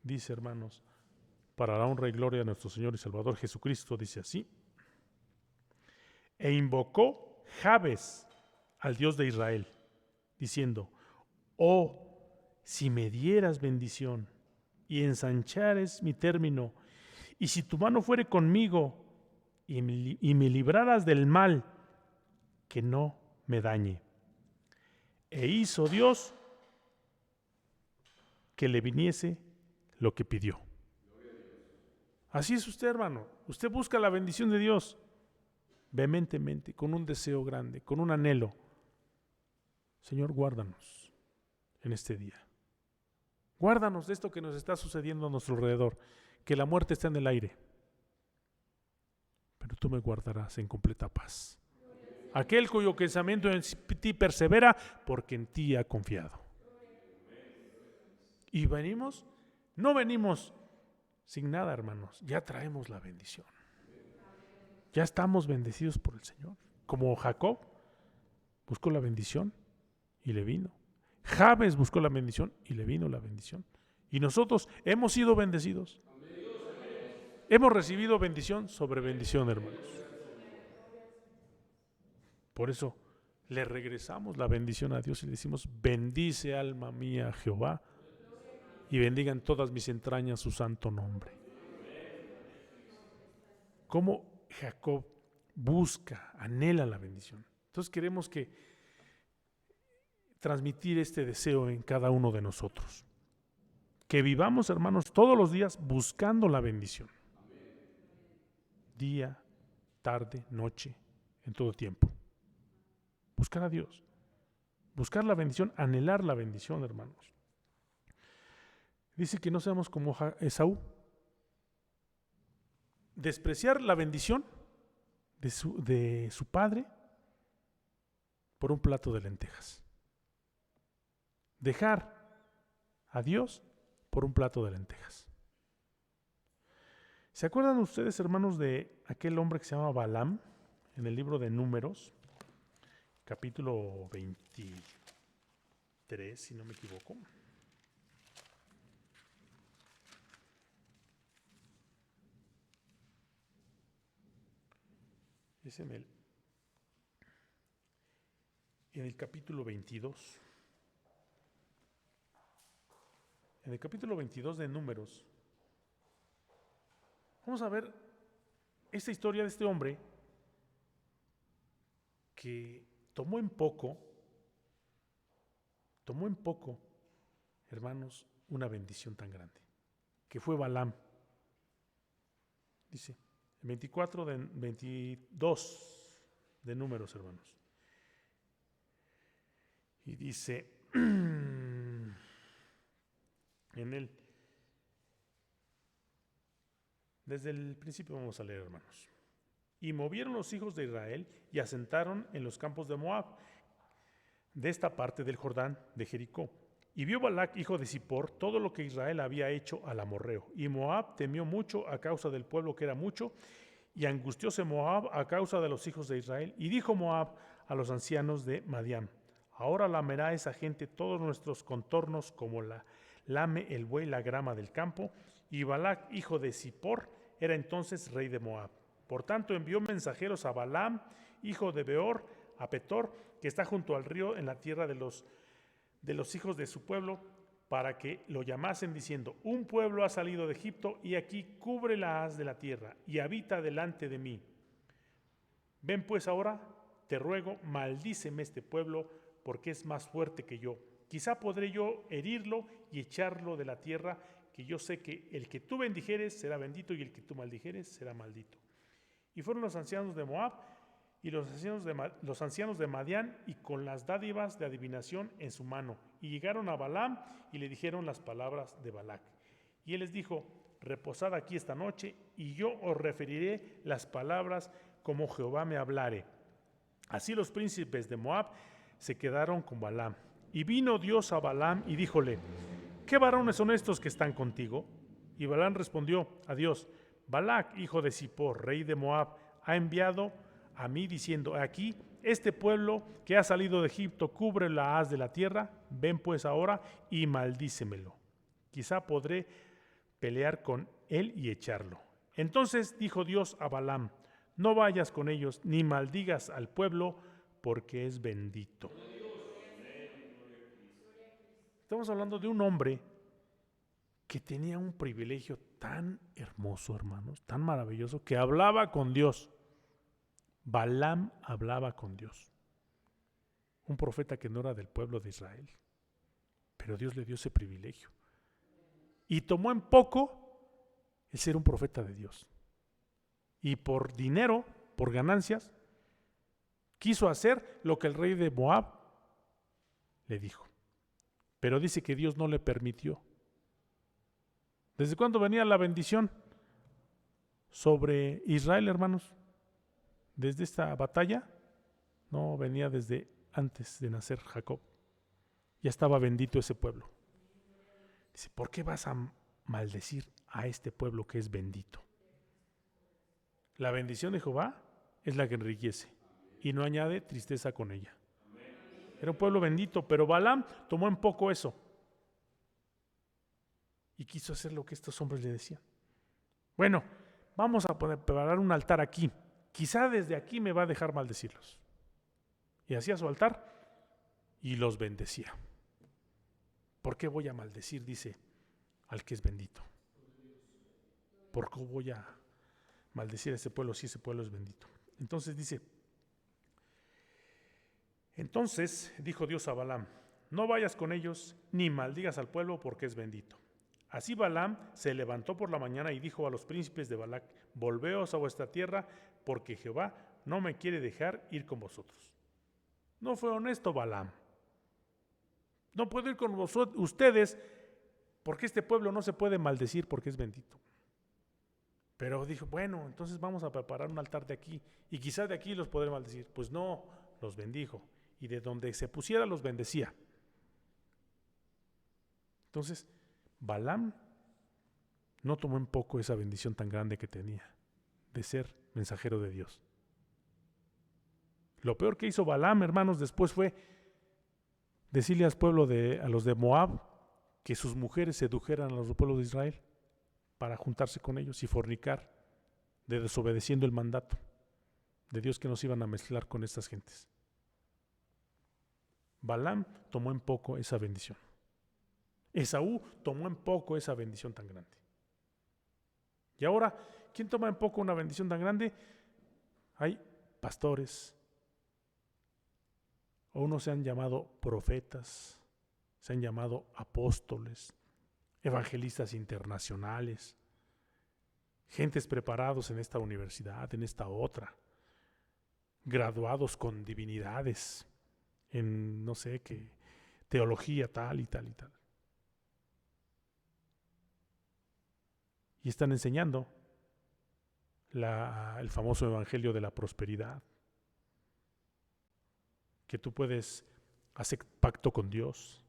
B: Dice, hermanos, para la honra y gloria de nuestro Señor y Salvador Jesucristo, dice así: e invocó Jabes al Dios de Israel, diciendo: oh, si me dieras bendición y ensanchares mi término, y si tu mano fuere conmigo y me libraras del mal, que no me dañe. E hizo Dios que le viniese lo que pidió. Así es usted, hermano. Usted busca la bendición de Dios vehementemente, con un deseo grande, con un anhelo. Señor, guárdanos en este día. Guárdanos de esto que nos está sucediendo a nuestro alrededor, que la muerte está en el aire. Pero tú me guardarás en completa paz. Aquel cuyo pensamiento en ti persevera, porque en ti ha confiado. Y no venimos sin nada, hermanos. Ya traemos la bendición. Ya estamos bendecidos por el Señor. Como Jacob buscó la bendición y le vino. Jabes buscó la bendición y le vino la bendición. Y nosotros hemos sido bendecidos. Hemos recibido bendición sobre bendición, hermanos. Por eso le regresamos la bendición a Dios y le decimos: bendice, alma mía, a Jehová, y bendigan todas mis entrañas su santo nombre. Como Jacob busca, anhela la bendición. Entonces queremos transmitir este deseo en cada uno de nosotros. Que vivamos, hermanos, todos los días buscando la bendición. Día, tarde, noche, en todo tiempo. Buscar a Dios. Buscar la bendición, anhelar la bendición, hermanos. Dice que no seamos como Esaú. Despreciar la bendición de su padre por un plato de lentejas. Dejar a Dios por un plato de lentejas. ¿Se acuerdan ustedes, hermanos, de aquel hombre que se llama Balaam en el libro de Números, capítulo 23, si no me equivoco? Es en el capítulo 22. En el capítulo 22 de Números, vamos a ver esta historia de este hombre que tomó en poco, hermanos, una bendición tan grande, que fue Balaam. Dice, el 22 de Números, hermanos. Y dice, en él, desde el principio vamos a leer, hermanos. Y movieron los hijos de Israel y asentaron en los campos de Moab, de esta parte del Jordán, de Jericó. Y vio Balac, hijo de Zippor, todo lo que Israel había hecho al amorreo. Y Moab temió mucho a causa del pueblo, que era mucho, y angustióse Moab a causa de los hijos de Israel. Y dijo Moab a los ancianos de Madián: ahora lamerá esa gente todos nuestros contornos, como lame el buey la grama del campo. Y Balac, hijo de Zippor, era entonces rey de Moab. Por tanto envió mensajeros a Balaam, hijo de Beor, a Petor, que está junto al río, en la tierra de los hijos de su pueblo, para que lo llamasen, diciendo: un pueblo ha salido de Egipto, y aquí cubre la haz de la tierra, y habita delante de mí. Ven pues ahora, te ruego, maldíceme este pueblo, porque es más fuerte que yo. Quizá podré yo herirlo y echarlo de la tierra, que yo sé que el que tú bendijeres será bendito, y el que tú maldijeres será maldito. Y fueron los ancianos de Moab y los ancianos de Madián, y con las dádivas de adivinación en su mano. Y llegaron a Balaam y le dijeron las palabras de Balac. Y él les dijo: reposad aquí esta noche, y yo os referiré las palabras como Jehová me hablare. Así los príncipes de Moab se quedaron con Balaam. Y vino Dios a Balaam y díjole: ¿qué varones son estos que están contigo? Y Balaam respondió a Dios: Balac, hijo de Zippor, rey de Moab, ha enviado a mí diciendo: aquí este pueblo que ha salido de Egipto cubre la haz de la tierra. Ven pues ahora y maldícemelo. Quizá podré pelear con él y echarlo. Entonces dijo Dios a Balaam: no vayas con ellos ni maldigas al pueblo, porque es bendito. Estamos hablando de un hombre que tenía un privilegio tan hermoso, hermanos, tan maravilloso, que hablaba con Dios. Balaam hablaba con Dios. Un profeta que no era del pueblo de Israel, pero Dios le dio ese privilegio. Y tomó en poco el ser un profeta de Dios. Y por dinero, por ganancias, quiso hacer lo que el rey de Moab le dijo. Pero dice que Dios no le permitió. ¿Desde cuándo venía la bendición sobre Israel, hermanos? Desde esta batalla, no, venía desde antes de nacer Jacob. Ya estaba bendito ese pueblo. Dice: ¿por qué vas a maldecir a este pueblo que es bendito? La bendición de Jehová es la que enriquece y no añade tristeza con ella. Era un pueblo bendito, pero Balaam tomó en poco eso y quiso hacer lo que estos hombres le decían. Bueno, vamos a preparar un altar aquí. Quizá desde aquí me va a dejar maldecirlos. Y hacía su altar y los bendecía. ¿Por qué voy a maldecir, dice, al que es bendito? ¿Por qué voy a maldecir a ese pueblo si ese pueblo es bendito? Entonces dice: entonces dijo Dios a Balaam: no vayas con ellos ni maldigas al pueblo, porque es bendito. Así Balaam se levantó por la mañana y dijo a los príncipes de Balac: volveos a vuestra tierra, porque Jehová no me quiere dejar ir con vosotros. No fue honesto Balaam. No puedo ir con ustedes porque este pueblo no se puede maldecir porque es bendito. Pero dijo: bueno, entonces vamos a preparar un altar de aquí y quizás de aquí los podré maldecir. Pues no, los bendijo, y de donde se pusiera los bendecía. Entonces Balaam no tomó en poco esa bendición tan grande que tenía de ser mensajero de Dios. Lo peor que hizo Balaam, hermanos, después fue decirle al pueblo a los de Moab, que sus mujeres sedujeran a los pueblos de Israel para juntarse con ellos y fornicar, desobedeciendo el mandato de Dios, que nos iban a mezclar con estas gentes. Balaam tomó en poco esa bendición. Esaú tomó en poco esa bendición tan grande. Y ahora, ¿quién toma en poco una bendición tan grande? Hay pastores, o unos se han llamado profetas, se han llamado apóstoles, evangelistas internacionales, gentes preparados en esta universidad, en esta otra, graduados con divinidades en no sé qué, teología tal y tal y tal. Y están enseñando el famoso evangelio de la prosperidad, que tú puedes hacer pacto con Dios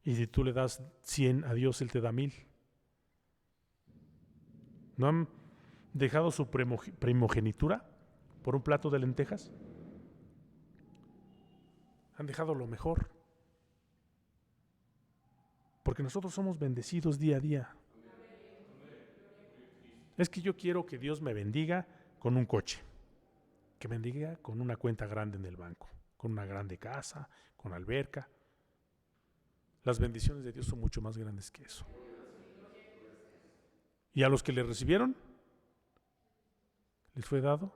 B: y si tú le das 100 a Dios, Él te da 1000. ¿No han dejado su primogenitura por un plato de lentejas? Han dejado lo mejor, porque nosotros somos bendecidos día a día. Es que yo quiero que Dios me bendiga con un coche, que me bendiga con una cuenta grande en el banco, con una grande casa, con alberca. Las bendiciones de Dios son mucho más grandes que eso. Y a los que le recibieron, les fue dado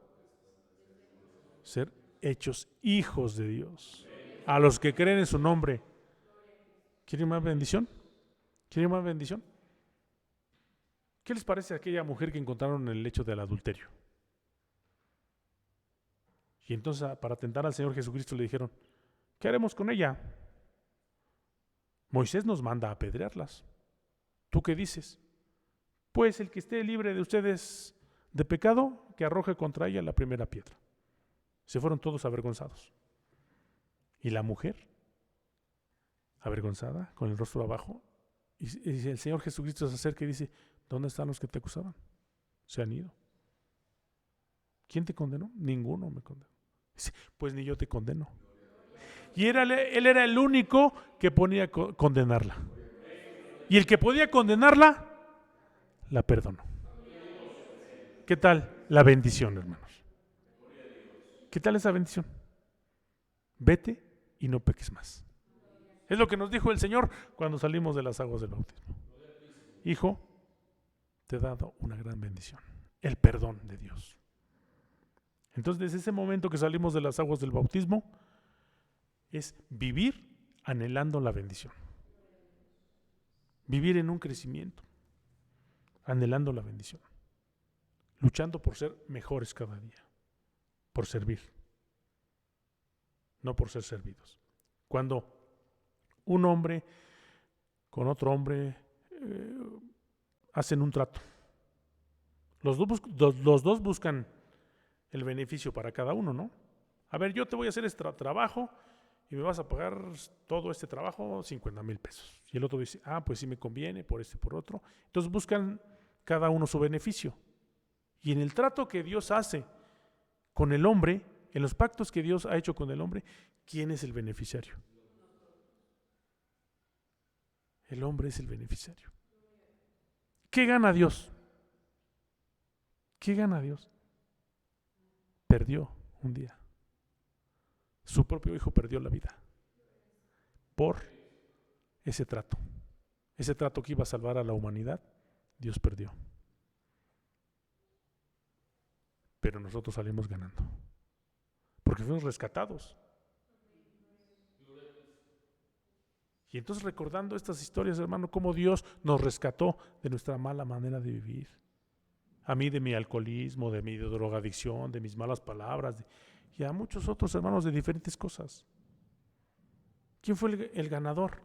B: ser hechos hijos de Dios. A los que creen en su nombre. ¿Quieren más bendición? ¿Quieren más bendición? ¿Qué les parece a aquella mujer que encontraron en el lecho del adulterio? Y entonces, para tentar al Señor Jesucristo, le dijeron: ¿qué haremos con ella? Moisés nos manda a apedrearlas. ¿Tú qué dices? Pues el que esté libre de ustedes de pecado, que arroje contra ella la primera piedra. Se fueron todos avergonzados. Y la mujer, avergonzada, con el rostro abajo, y el Señor Jesucristo se acerca y dice: ¿dónde están los que te acusaban? Se han ido. ¿Quién te condenó? Ninguno me condenó. Dice: pues ni yo te condeno. Y él era el único que podía condenarla. Y el que podía condenarla, la perdonó. ¿Qué tal la bendición, hermanos? ¿Qué tal esa bendición? Vete y no peques más. Es lo que nos dijo el Señor cuando salimos de las aguas del bautismo. Hijo, te he dado una gran bendición, el perdón de Dios. Entonces, desde ese momento que salimos de las aguas del bautismo, es vivir anhelando la bendición. Vivir en un crecimiento, anhelando la bendición. Luchando por ser mejores cada día, por servir, no por ser servidos. Cuando un hombre con otro hombre hacen un trato, los dos buscan el beneficio para cada uno, ¿no? A ver, yo te voy a hacer este trabajo y me vas a pagar todo este trabajo 50,000 pesos. Y el otro dice: pues sí me conviene por este, por otro. Entonces buscan cada uno su beneficio. Y en el trato que Dios hace con el hombre, en los pactos que Dios ha hecho con el hombre, ¿quién es el beneficiario? El hombre es el beneficiario. ¿Qué gana Dios? ¿Qué gana Dios? Perdió un día. Su propio hijo perdió la vida por ese trato. Ese trato que iba a salvar a la humanidad, Dios perdió. Pero nosotros salimos ganando, porque fuimos rescatados. Y entonces, recordando estas historias, hermano, cómo Dios nos rescató de nuestra mala manera de vivir. A mí de mi alcoholismo, de mi drogadicción, de mis malas palabras, y a muchos otros hermanos de diferentes cosas. ¿Quién fue el ganador?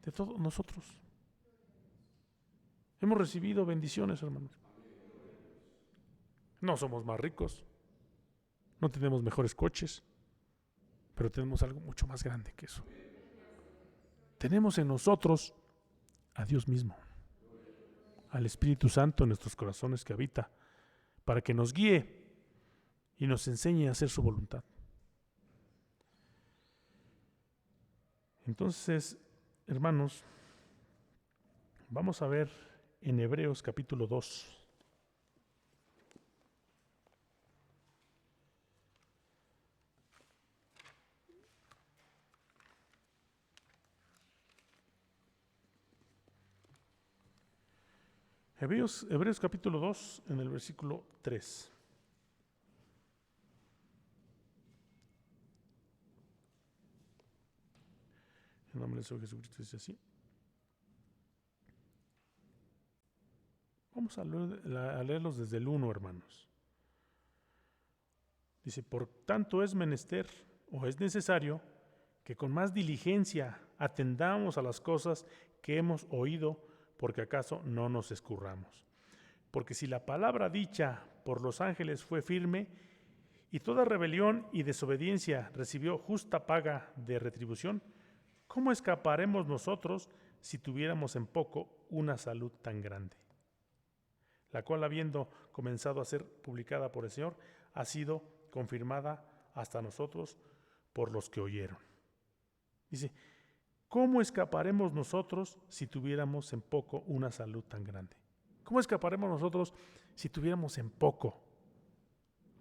B: De todos nosotros. Hemos recibido bendiciones, hermanos. No somos más ricos, no tenemos mejores coches, pero tenemos algo mucho más grande que eso. Tenemos en nosotros a Dios mismo, al Espíritu Santo en nuestros corazones que habita, para que nos guíe y nos enseñe a hacer su voluntad. Entonces, hermanos, vamos a ver en Hebreos capítulo 2. Hebreos capítulo 2, en el versículo 3. En nombre del Señor Jesucristo dice así. Vamos a leerlos desde el 1, hermanos. Dice: por tanto es menester o es necesario que con más diligencia atendamos a las cosas que hemos oído, porque acaso no nos escurramos. Porque si la palabra dicha por los ángeles fue firme, y toda rebelión y desobediencia recibió justa paga de retribución, ¿cómo escaparemos nosotros si tuviéramos en poco una salud tan grande? La cual, habiendo comenzado a ser publicada por el Señor, ha sido confirmada hasta nosotros por los que oyeron. Dice: ¿cómo escaparemos nosotros si tuviéramos en poco una salud tan grande? ¿Cómo escaparemos nosotros si tuviéramos en poco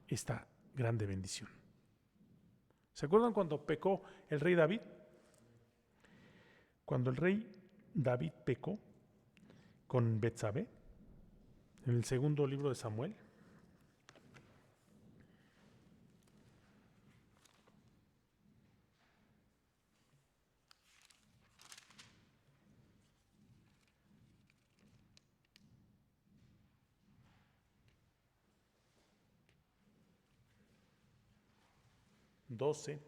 B: esta grande bendición? ¿Se acuerdan cuando pecó el rey David? Cuando el rey David pecó con Betsabé, en el segundo libro de Samuel, 12.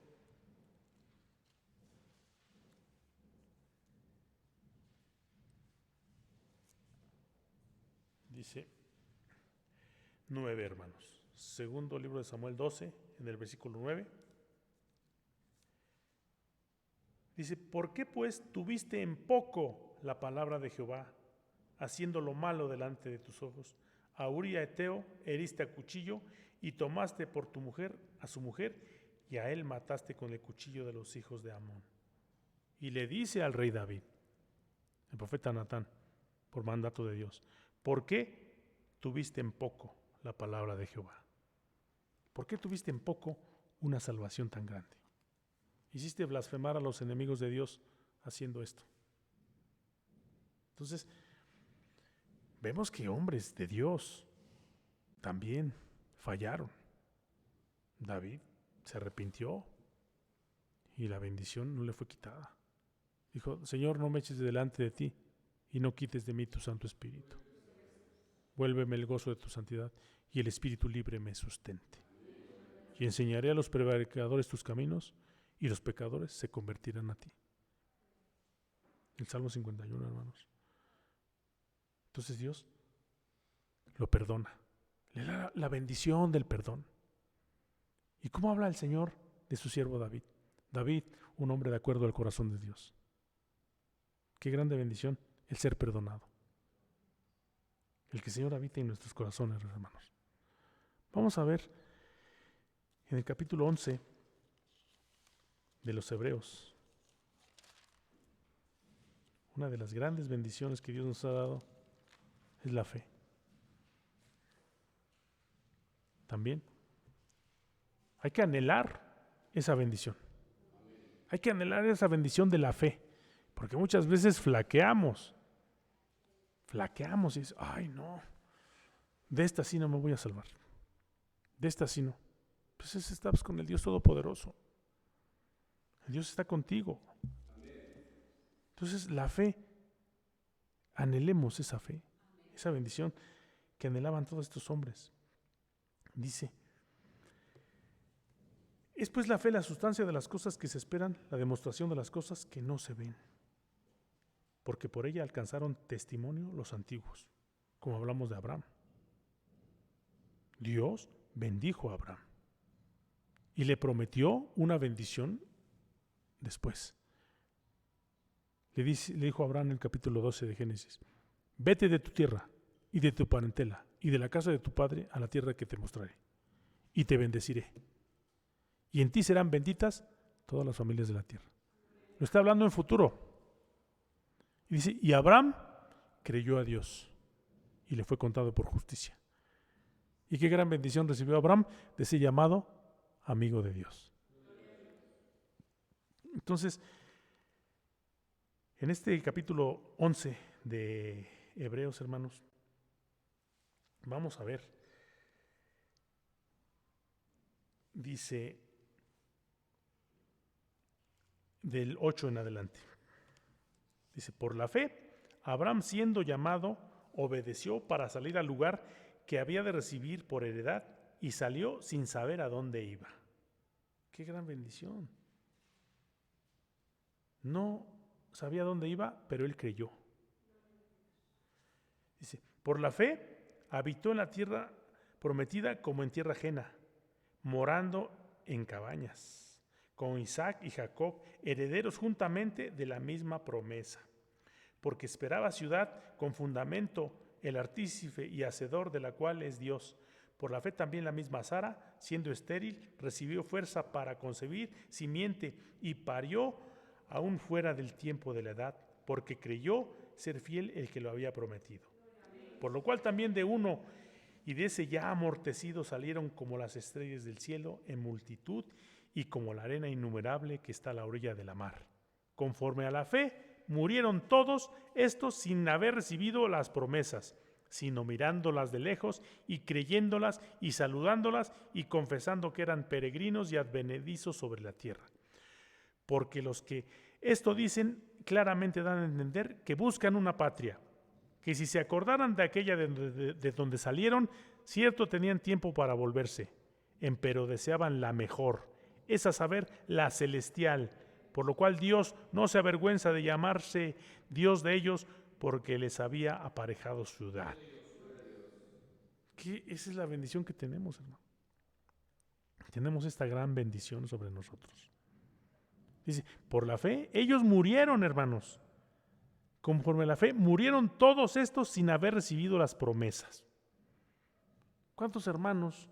B: Dice 9, hermanos. Segundo libro de Samuel 12, en el versículo 9. Dice, ¿por qué pues tuviste en poco la palabra de Jehová, haciendo lo malo delante de tus ojos? A Uría Eteo heriste a cuchillo y tomaste por tu mujer a su mujer, y a él mataste con el cuchillo de los hijos de Amón. Y le dice al rey David, el profeta Natán, por mandato de Dios, ¿por qué tuviste en poco la palabra de Jehová? ¿Por qué tuviste en poco una salvación tan grande? Hiciste blasfemar a los enemigos de Dios haciendo esto. Entonces, vemos que hombres de Dios también fallaron. David se arrepintió y la bendición no le fue quitada. Dijo, Señor, no me eches delante de ti y no quites de mí tu Santo Espíritu. Vuélveme el gozo de tu santidad y el espíritu libre me sustente. Y enseñaré a los prevaricadores tus caminos y los pecadores se convertirán a ti. El Salmo 51, hermanos. Entonces Dios lo perdona. Le da la bendición del perdón. ¿Y cómo habla el Señor de su siervo David? David, un hombre de acuerdo al corazón de Dios. Qué grande bendición el ser perdonado. El que el Señor habite en nuestros corazones, hermanos. Vamos a ver en el capítulo 11 de los Hebreos. Una de las grandes bendiciones que Dios nos ha dado es la fe. También hay que anhelar esa bendición. Hay que anhelar esa bendición de la fe, porque muchas veces flaqueamos y dices, ay no, de esta sí no me voy a salvar, de esta sí no. Pues estás con el Dios Todopoderoso. El Dios está contigo. Entonces la fe, anhelemos esa fe, esa bendición que anhelaban todos estos hombres. Dice, es pues la fe la sustancia de las cosas que se esperan, la demostración de las cosas que no se ven, porque por ella alcanzaron testimonio los antiguos, como hablamos de Abraham. Dios bendijo a Abraham y le prometió una bendición después. Le dijo a Abraham en el capítulo 12 de Génesis, vete de tu tierra y de tu parentela y de la casa de tu padre a la tierra que te mostraré, y te bendeciré. Y en ti serán benditas todas las familias de la tierra. Lo está hablando en futuro. Y dice, y Abraham creyó a Dios y le fue contado por justicia. ¿Y qué gran bendición recibió Abraham de ser llamado amigo de Dios? Entonces, en este capítulo 11 de Hebreos, hermanos, vamos a ver. Dice del 8 en adelante. Dice, por la fe, Abraham siendo llamado, obedeció para salir al lugar que había de recibir por heredad y salió sin saber a dónde iba. ¡Qué gran bendición! No sabía dónde iba, pero él creyó. Dice, por la fe, habitó en la tierra prometida como en tierra ajena, morando en cabañas, con Isaac y Jacob, herederos juntamente de la misma promesa, porque esperaba ciudad con fundamento, el artífice y hacedor de la cual es Dios. Por la fe también la misma Sara, siendo estéril, recibió fuerza para concebir simiente y parió aún fuera del tiempo de la edad, porque creyó ser fiel el que lo había prometido. Por lo cual también de uno y de ese ya amortecido salieron como las estrellas del cielo en multitud y como la arena innumerable que está a la orilla de la mar. Conforme a la fe, murieron todos estos sin haber recibido las promesas, sino mirándolas de lejos y creyéndolas y saludándolas y confesando que eran peregrinos y advenedizos sobre la tierra. Porque los que esto dicen claramente dan a entender que buscan una patria, que si se acordaran de aquella de donde salieron, cierto tenían tiempo para volverse, empero deseaban la mejor, es a saber, la celestial, por lo cual Dios no se avergüenza de llamarse Dios de ellos, porque les había aparejado ciudad. Esa es la bendición que tenemos, hermano. Tenemos esta gran bendición sobre nosotros. Dice, por la fe, ellos murieron, hermanos. Conforme a la fe, murieron todos estos sin haber recibido las promesas. ¿Cuántos hermanos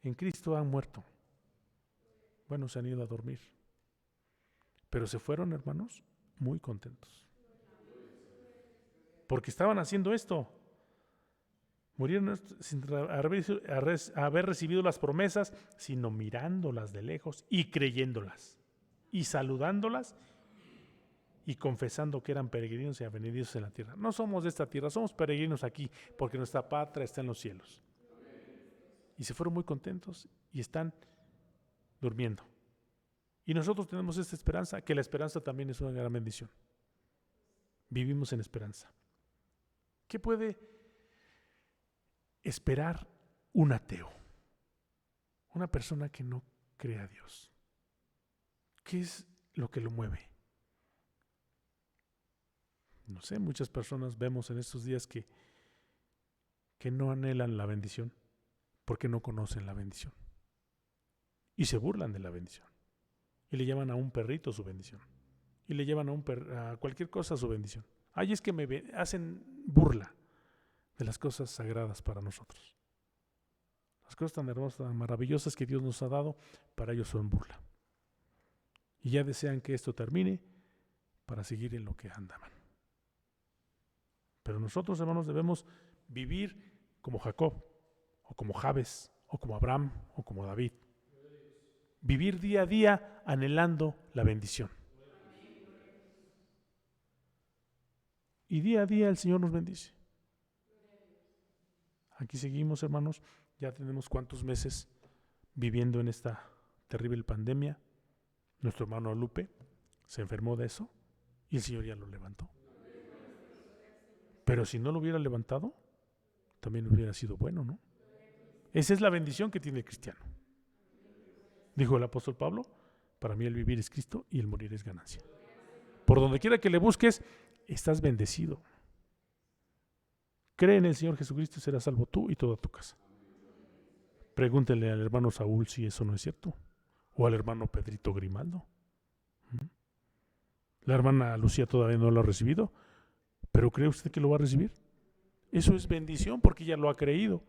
B: en Cristo han muerto? Bueno, se han ido a dormir. Pero se fueron, hermanos, muy contentos. Porque estaban haciendo esto. Murieron sin haber recibido las promesas, sino mirándolas de lejos y creyéndolas, y saludándolas y confesando que eran peregrinos y avenidos en la tierra. No somos de esta tierra, somos peregrinos aquí, porque nuestra patria está en los cielos. Y se fueron muy contentos y están durmiendo. Y nosotros tenemos esta esperanza, que la esperanza también es una gran bendición. Vivimos en esperanza. ¿Qué puede esperar un ateo? Una persona que no cree a Dios. ¿Qué es lo que lo mueve? No sé, muchas personas vemos en estos días que no anhelan la bendición porque no conocen la bendición. Y se burlan de la bendición. Y le llaman a un perrito su bendición. Y le llevan a cualquier cosa su bendición. Ay, es que hacen burla de las cosas sagradas para nosotros. Las cosas tan hermosas, tan maravillosas que Dios nos ha dado, para ellos son burla. Y ya desean que esto termine para seguir en lo que andan. Pero nosotros, hermanos, debemos vivir como Jacob, o como Jabes, o como Abraham, o como David. Vivir día a día anhelando la bendición. Y día a día el Señor nos bendice. Aquí seguimos, hermanos, ya tenemos cuántos meses viviendo en esta terrible pandemia. Nuestro hermano Lupe se enfermó de eso y el Señor ya lo levantó. Pero si no lo hubiera levantado, también hubiera sido bueno, ¿no? Esa es la bendición que tiene el cristiano. Dijo el apóstol Pablo, para mí el vivir es Cristo y el morir es ganancia. Por donde quiera que le busques, estás bendecido. Cree en el Señor Jesucristo y serás salvo tú y toda tu casa. Pregúntenle al hermano Saúl si eso no es cierto. O al hermano Pedrito Grimaldo. La hermana Lucía todavía no lo ha recibido, pero ¿cree usted que lo va a recibir? Eso es bendición porque ella lo ha creído.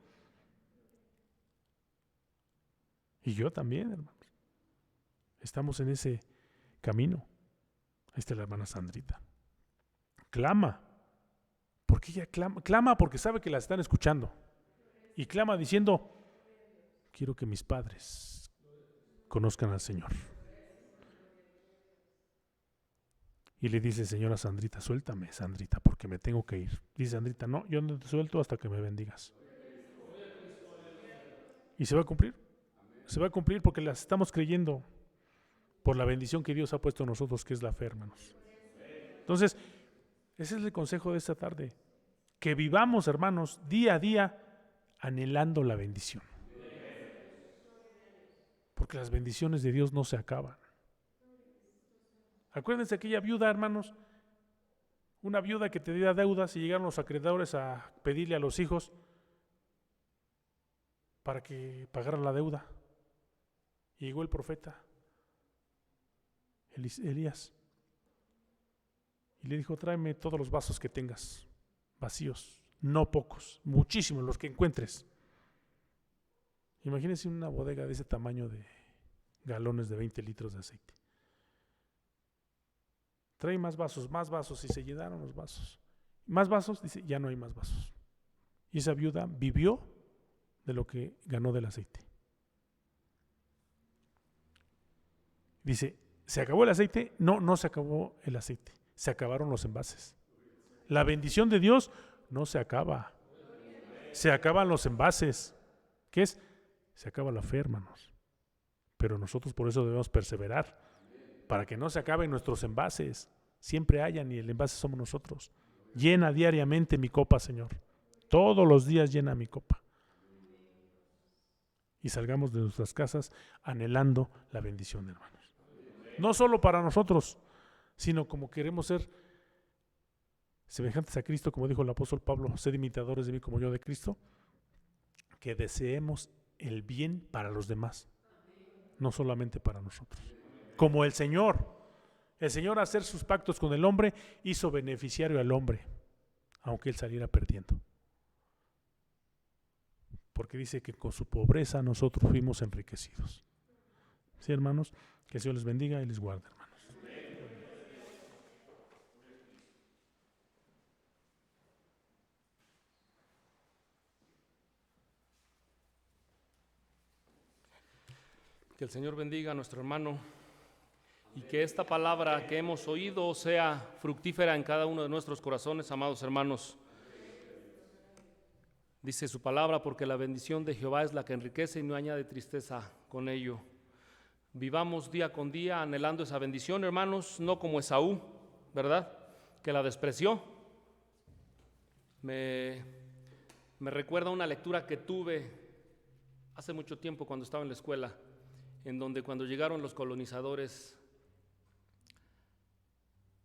B: Y yo también, hermanos. Estamos en ese camino. Ahí está la hermana Sandrita. Clama. Porque ella clama porque sabe que la están escuchando. Y clama diciendo, quiero que mis padres conozcan al Señor. Y le dice, señora Sandrita, suéltame, Sandrita, porque me tengo que ir. Dice Sandrita, no, yo no te suelto hasta que me bendigas. Y se va a cumplir. Se va a cumplir porque las estamos creyendo por la bendición que Dios ha puesto en nosotros, que es la fe, hermanos. Entonces, ese es el consejo de esta tarde. Que vivamos, hermanos, día a día anhelando la bendición. Porque las bendiciones de Dios no se acaban. Acuérdense aquella viuda, hermanos, una viuda que tenía deudas y llegaron los acreedores a pedirle a los hijos para que pagaran la deuda. Y llegó el profeta Elías y le dijo, tráeme todos los vasos que tengas, vacíos, no pocos, muchísimos, los que encuentres. Imagínense una bodega de ese tamaño de galones de 20 litros de aceite. Trae más vasos, y se llenaron los vasos. Más vasos, dice, ya no hay más vasos. Y esa viuda vivió de lo que ganó del aceite. Dice, ¿se acabó el aceite? No, no se acabó el aceite. Se acabaron los envases. La bendición de Dios no se acaba. Se acaban los envases. ¿Qué es? Se acaba la fe, hermanos. Pero nosotros por eso debemos perseverar. Para que no se acaben nuestros envases. Siempre hayan y el envase somos nosotros. Llena diariamente mi copa, Señor. Todos los días llena mi copa. y salgamos de nuestras casas anhelando la bendición, hermanos. No solo para nosotros, sino como queremos ser semejantes a Cristo, como dijo el apóstol Pablo, sed imitadores de mí como yo de Cristo, que deseemos el bien para los demás, no solamente para nosotros. Como el Señor al hacer sus pactos con el hombre, hizo beneficiario al hombre, aunque él saliera perdiendo. Porque dice que con su pobreza nosotros fuimos enriquecidos. Sí, hermanos, que el Señor les bendiga y les guarde, hermanos.
A: Que el Señor bendiga a nuestro hermano y que esta palabra que hemos oído sea fructífera en cada uno de nuestros corazones, amados hermanos. Dice su palabra, porque la bendición de Jehová es la que enriquece y no añade tristeza con ello. Vivamos día con día anhelando esa bendición, hermanos, no como Esaú, ¿verdad?, que la despreció. Me recuerda una lectura que tuve hace mucho tiempo cuando estaba en la escuela, en donde cuando llegaron los colonizadores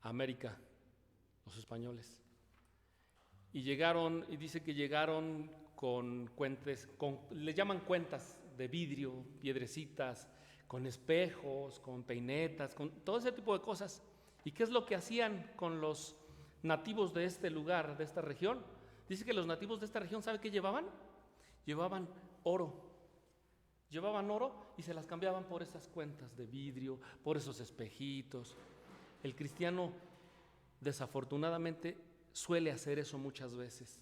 A: a América, los españoles, y dice que llegaron con cuentas, le llaman cuentas de vidrio, piedrecitas, con espejos, con peinetas, con todo ese tipo de cosas. ¿Y qué es lo que hacían con los nativos de este lugar, de esta región? Dice que los nativos de esta región, ¿sabe qué llevaban? Llevaban oro. Llevaban oro y se las cambiaban por esas cuentas de vidrio, por esos espejitos. El cristiano, desafortunadamente, suele hacer eso muchas veces.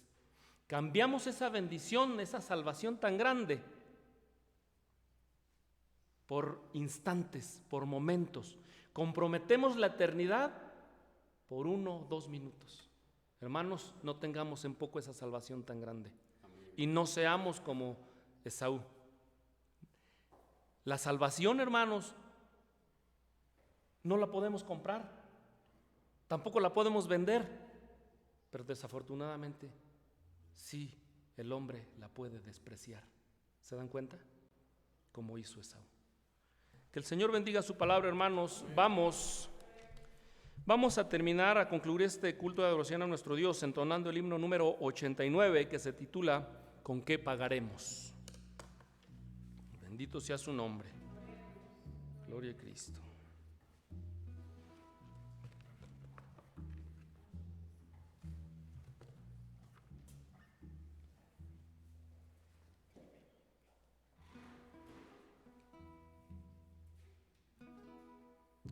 A: Cambiamos esa bendición, esa salvación tan grande, por instantes, por momentos. Comprometemos la eternidad por 1 o 2 minutos. Hermanos, no tengamos en poco esa salvación tan grande. Y no seamos como Esaú. La salvación, hermanos, no la podemos comprar, tampoco la podemos vender, pero desafortunadamente sí, el hombre la puede despreciar. ¿Se dan cuenta? Como hizo Esaú. Que el Señor bendiga su palabra, hermanos. Vamos a terminar, a concluir este culto de adoración a nuestro Dios entonando el himno número 89, que se titula ¿Con qué pagaremos? Bendito sea su nombre. Gloria a Cristo.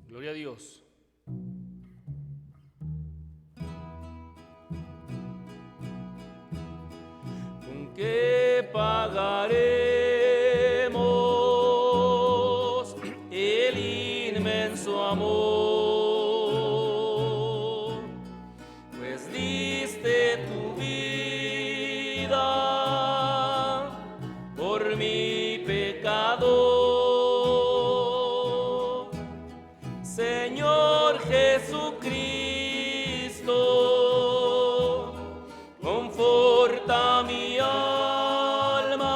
A: Gloria a Dios. ¿Con qué pagaremos el inmenso amor? Pues diste tu vida por mi pecado. Señor Jesucristo, conforta mi alma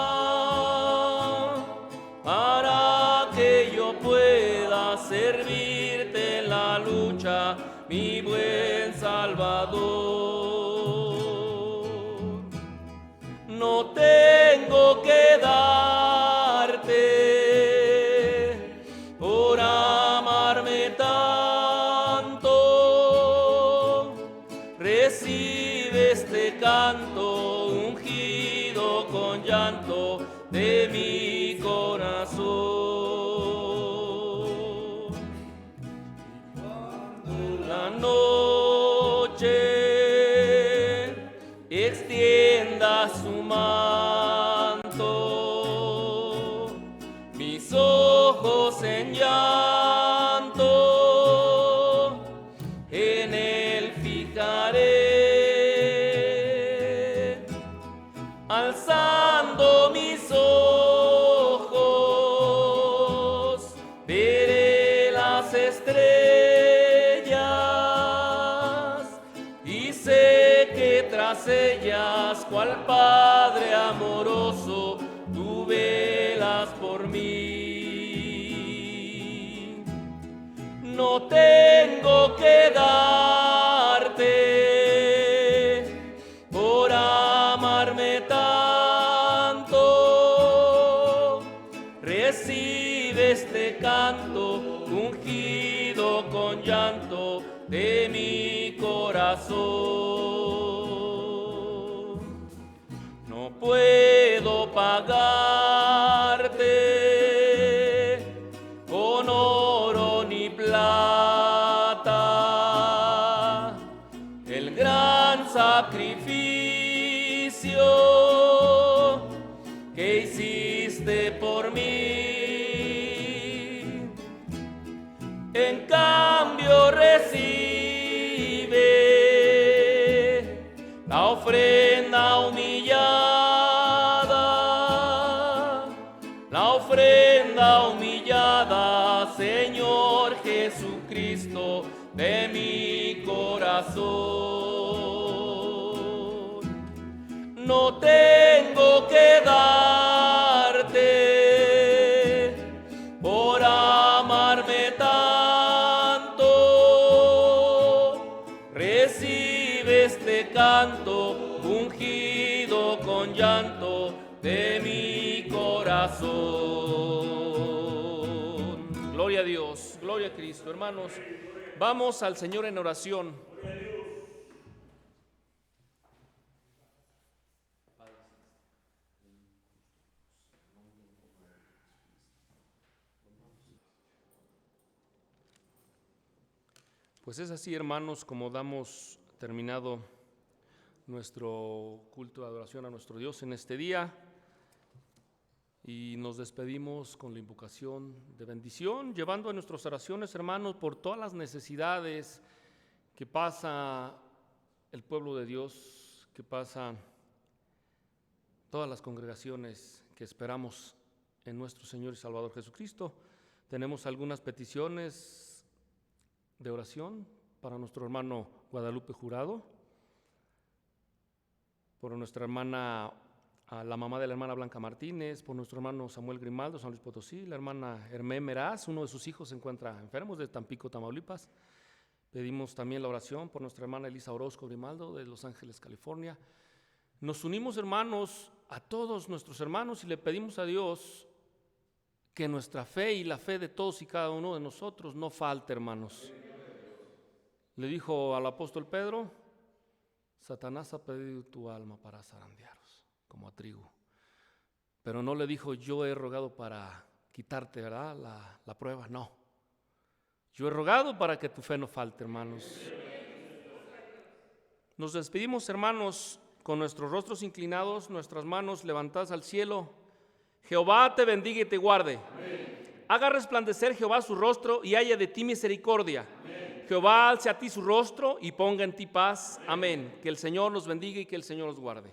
A: para que yo pueda servirte en la lucha, mi buen Salvador. No tengo que darte por amarme tanto. Recibe este canto ungido con llanto de mi corazón. Cuando la noche extienda su manto, mis ojos en llanto en él fijaré, alzando mis ojos veré las estrellas y sé que tras ellas, cual Padre amoroso, tú velas por mí. No tengo que darte por amarme tanto. Recibe este canto ungido con llanto de mi corazón. No puedo pagarte con oro ni plata el gran sacrificio que hiciste por mí. En cambio recibe la ofrenda humillada, Señor Jesucristo, de mi corazón. No tengo que darte por amarme tanto. Recibe este canto ungido con llanto de mi corazón. Gloria a Dios, gloria a Cristo. Hermanos, vamos al Señor en oración. Pues es así, hermanos, como damos terminado nuestro culto de adoración a nuestro Dios en este día, y nos despedimos con la invocación de bendición, llevando a nuestras oraciones, hermanos, por todas las necesidades que pasa el pueblo de Dios, que pasa todas las congregaciones que esperamos en nuestro Señor y Salvador Jesucristo. Tenemos algunas peticiones de oración para nuestro hermano Guadalupe Jurado, por nuestra hermana, la mamá de la hermana Blanca Martínez, por nuestro hermano Samuel Grimaldo, San Luis Potosí, la hermana Hermé Meraz, uno de sus hijos se encuentra enfermo, de Tampico, Tamaulipas. Pedimos también la oración por nuestra hermana Elisa Orozco Grimaldo, de Los Ángeles, California. Nos unimos, hermanos, a todos nuestros hermanos y le pedimos a Dios que nuestra fe y la fe de todos y cada uno de nosotros no falte, hermanos. Le dijo al apóstol Pedro: Satanás ha pedido tu alma para zarandearos como a trigo, pero no le dijo: yo he rogado para quitarte, ¿verdad?, la prueba. No, yo he rogado para que tu fe no falte, hermanos. Nos despedimos, hermanos, con nuestros rostros inclinados, nuestras manos levantadas al cielo. Jehová te bendiga y te guarde. Amén. Haga resplandecer Jehová su rostro y haya de ti misericordia. Amén. Jehová alce a ti su rostro y ponga en ti paz. Amén. Que el Señor nos bendiga y que el Señor nos guarde.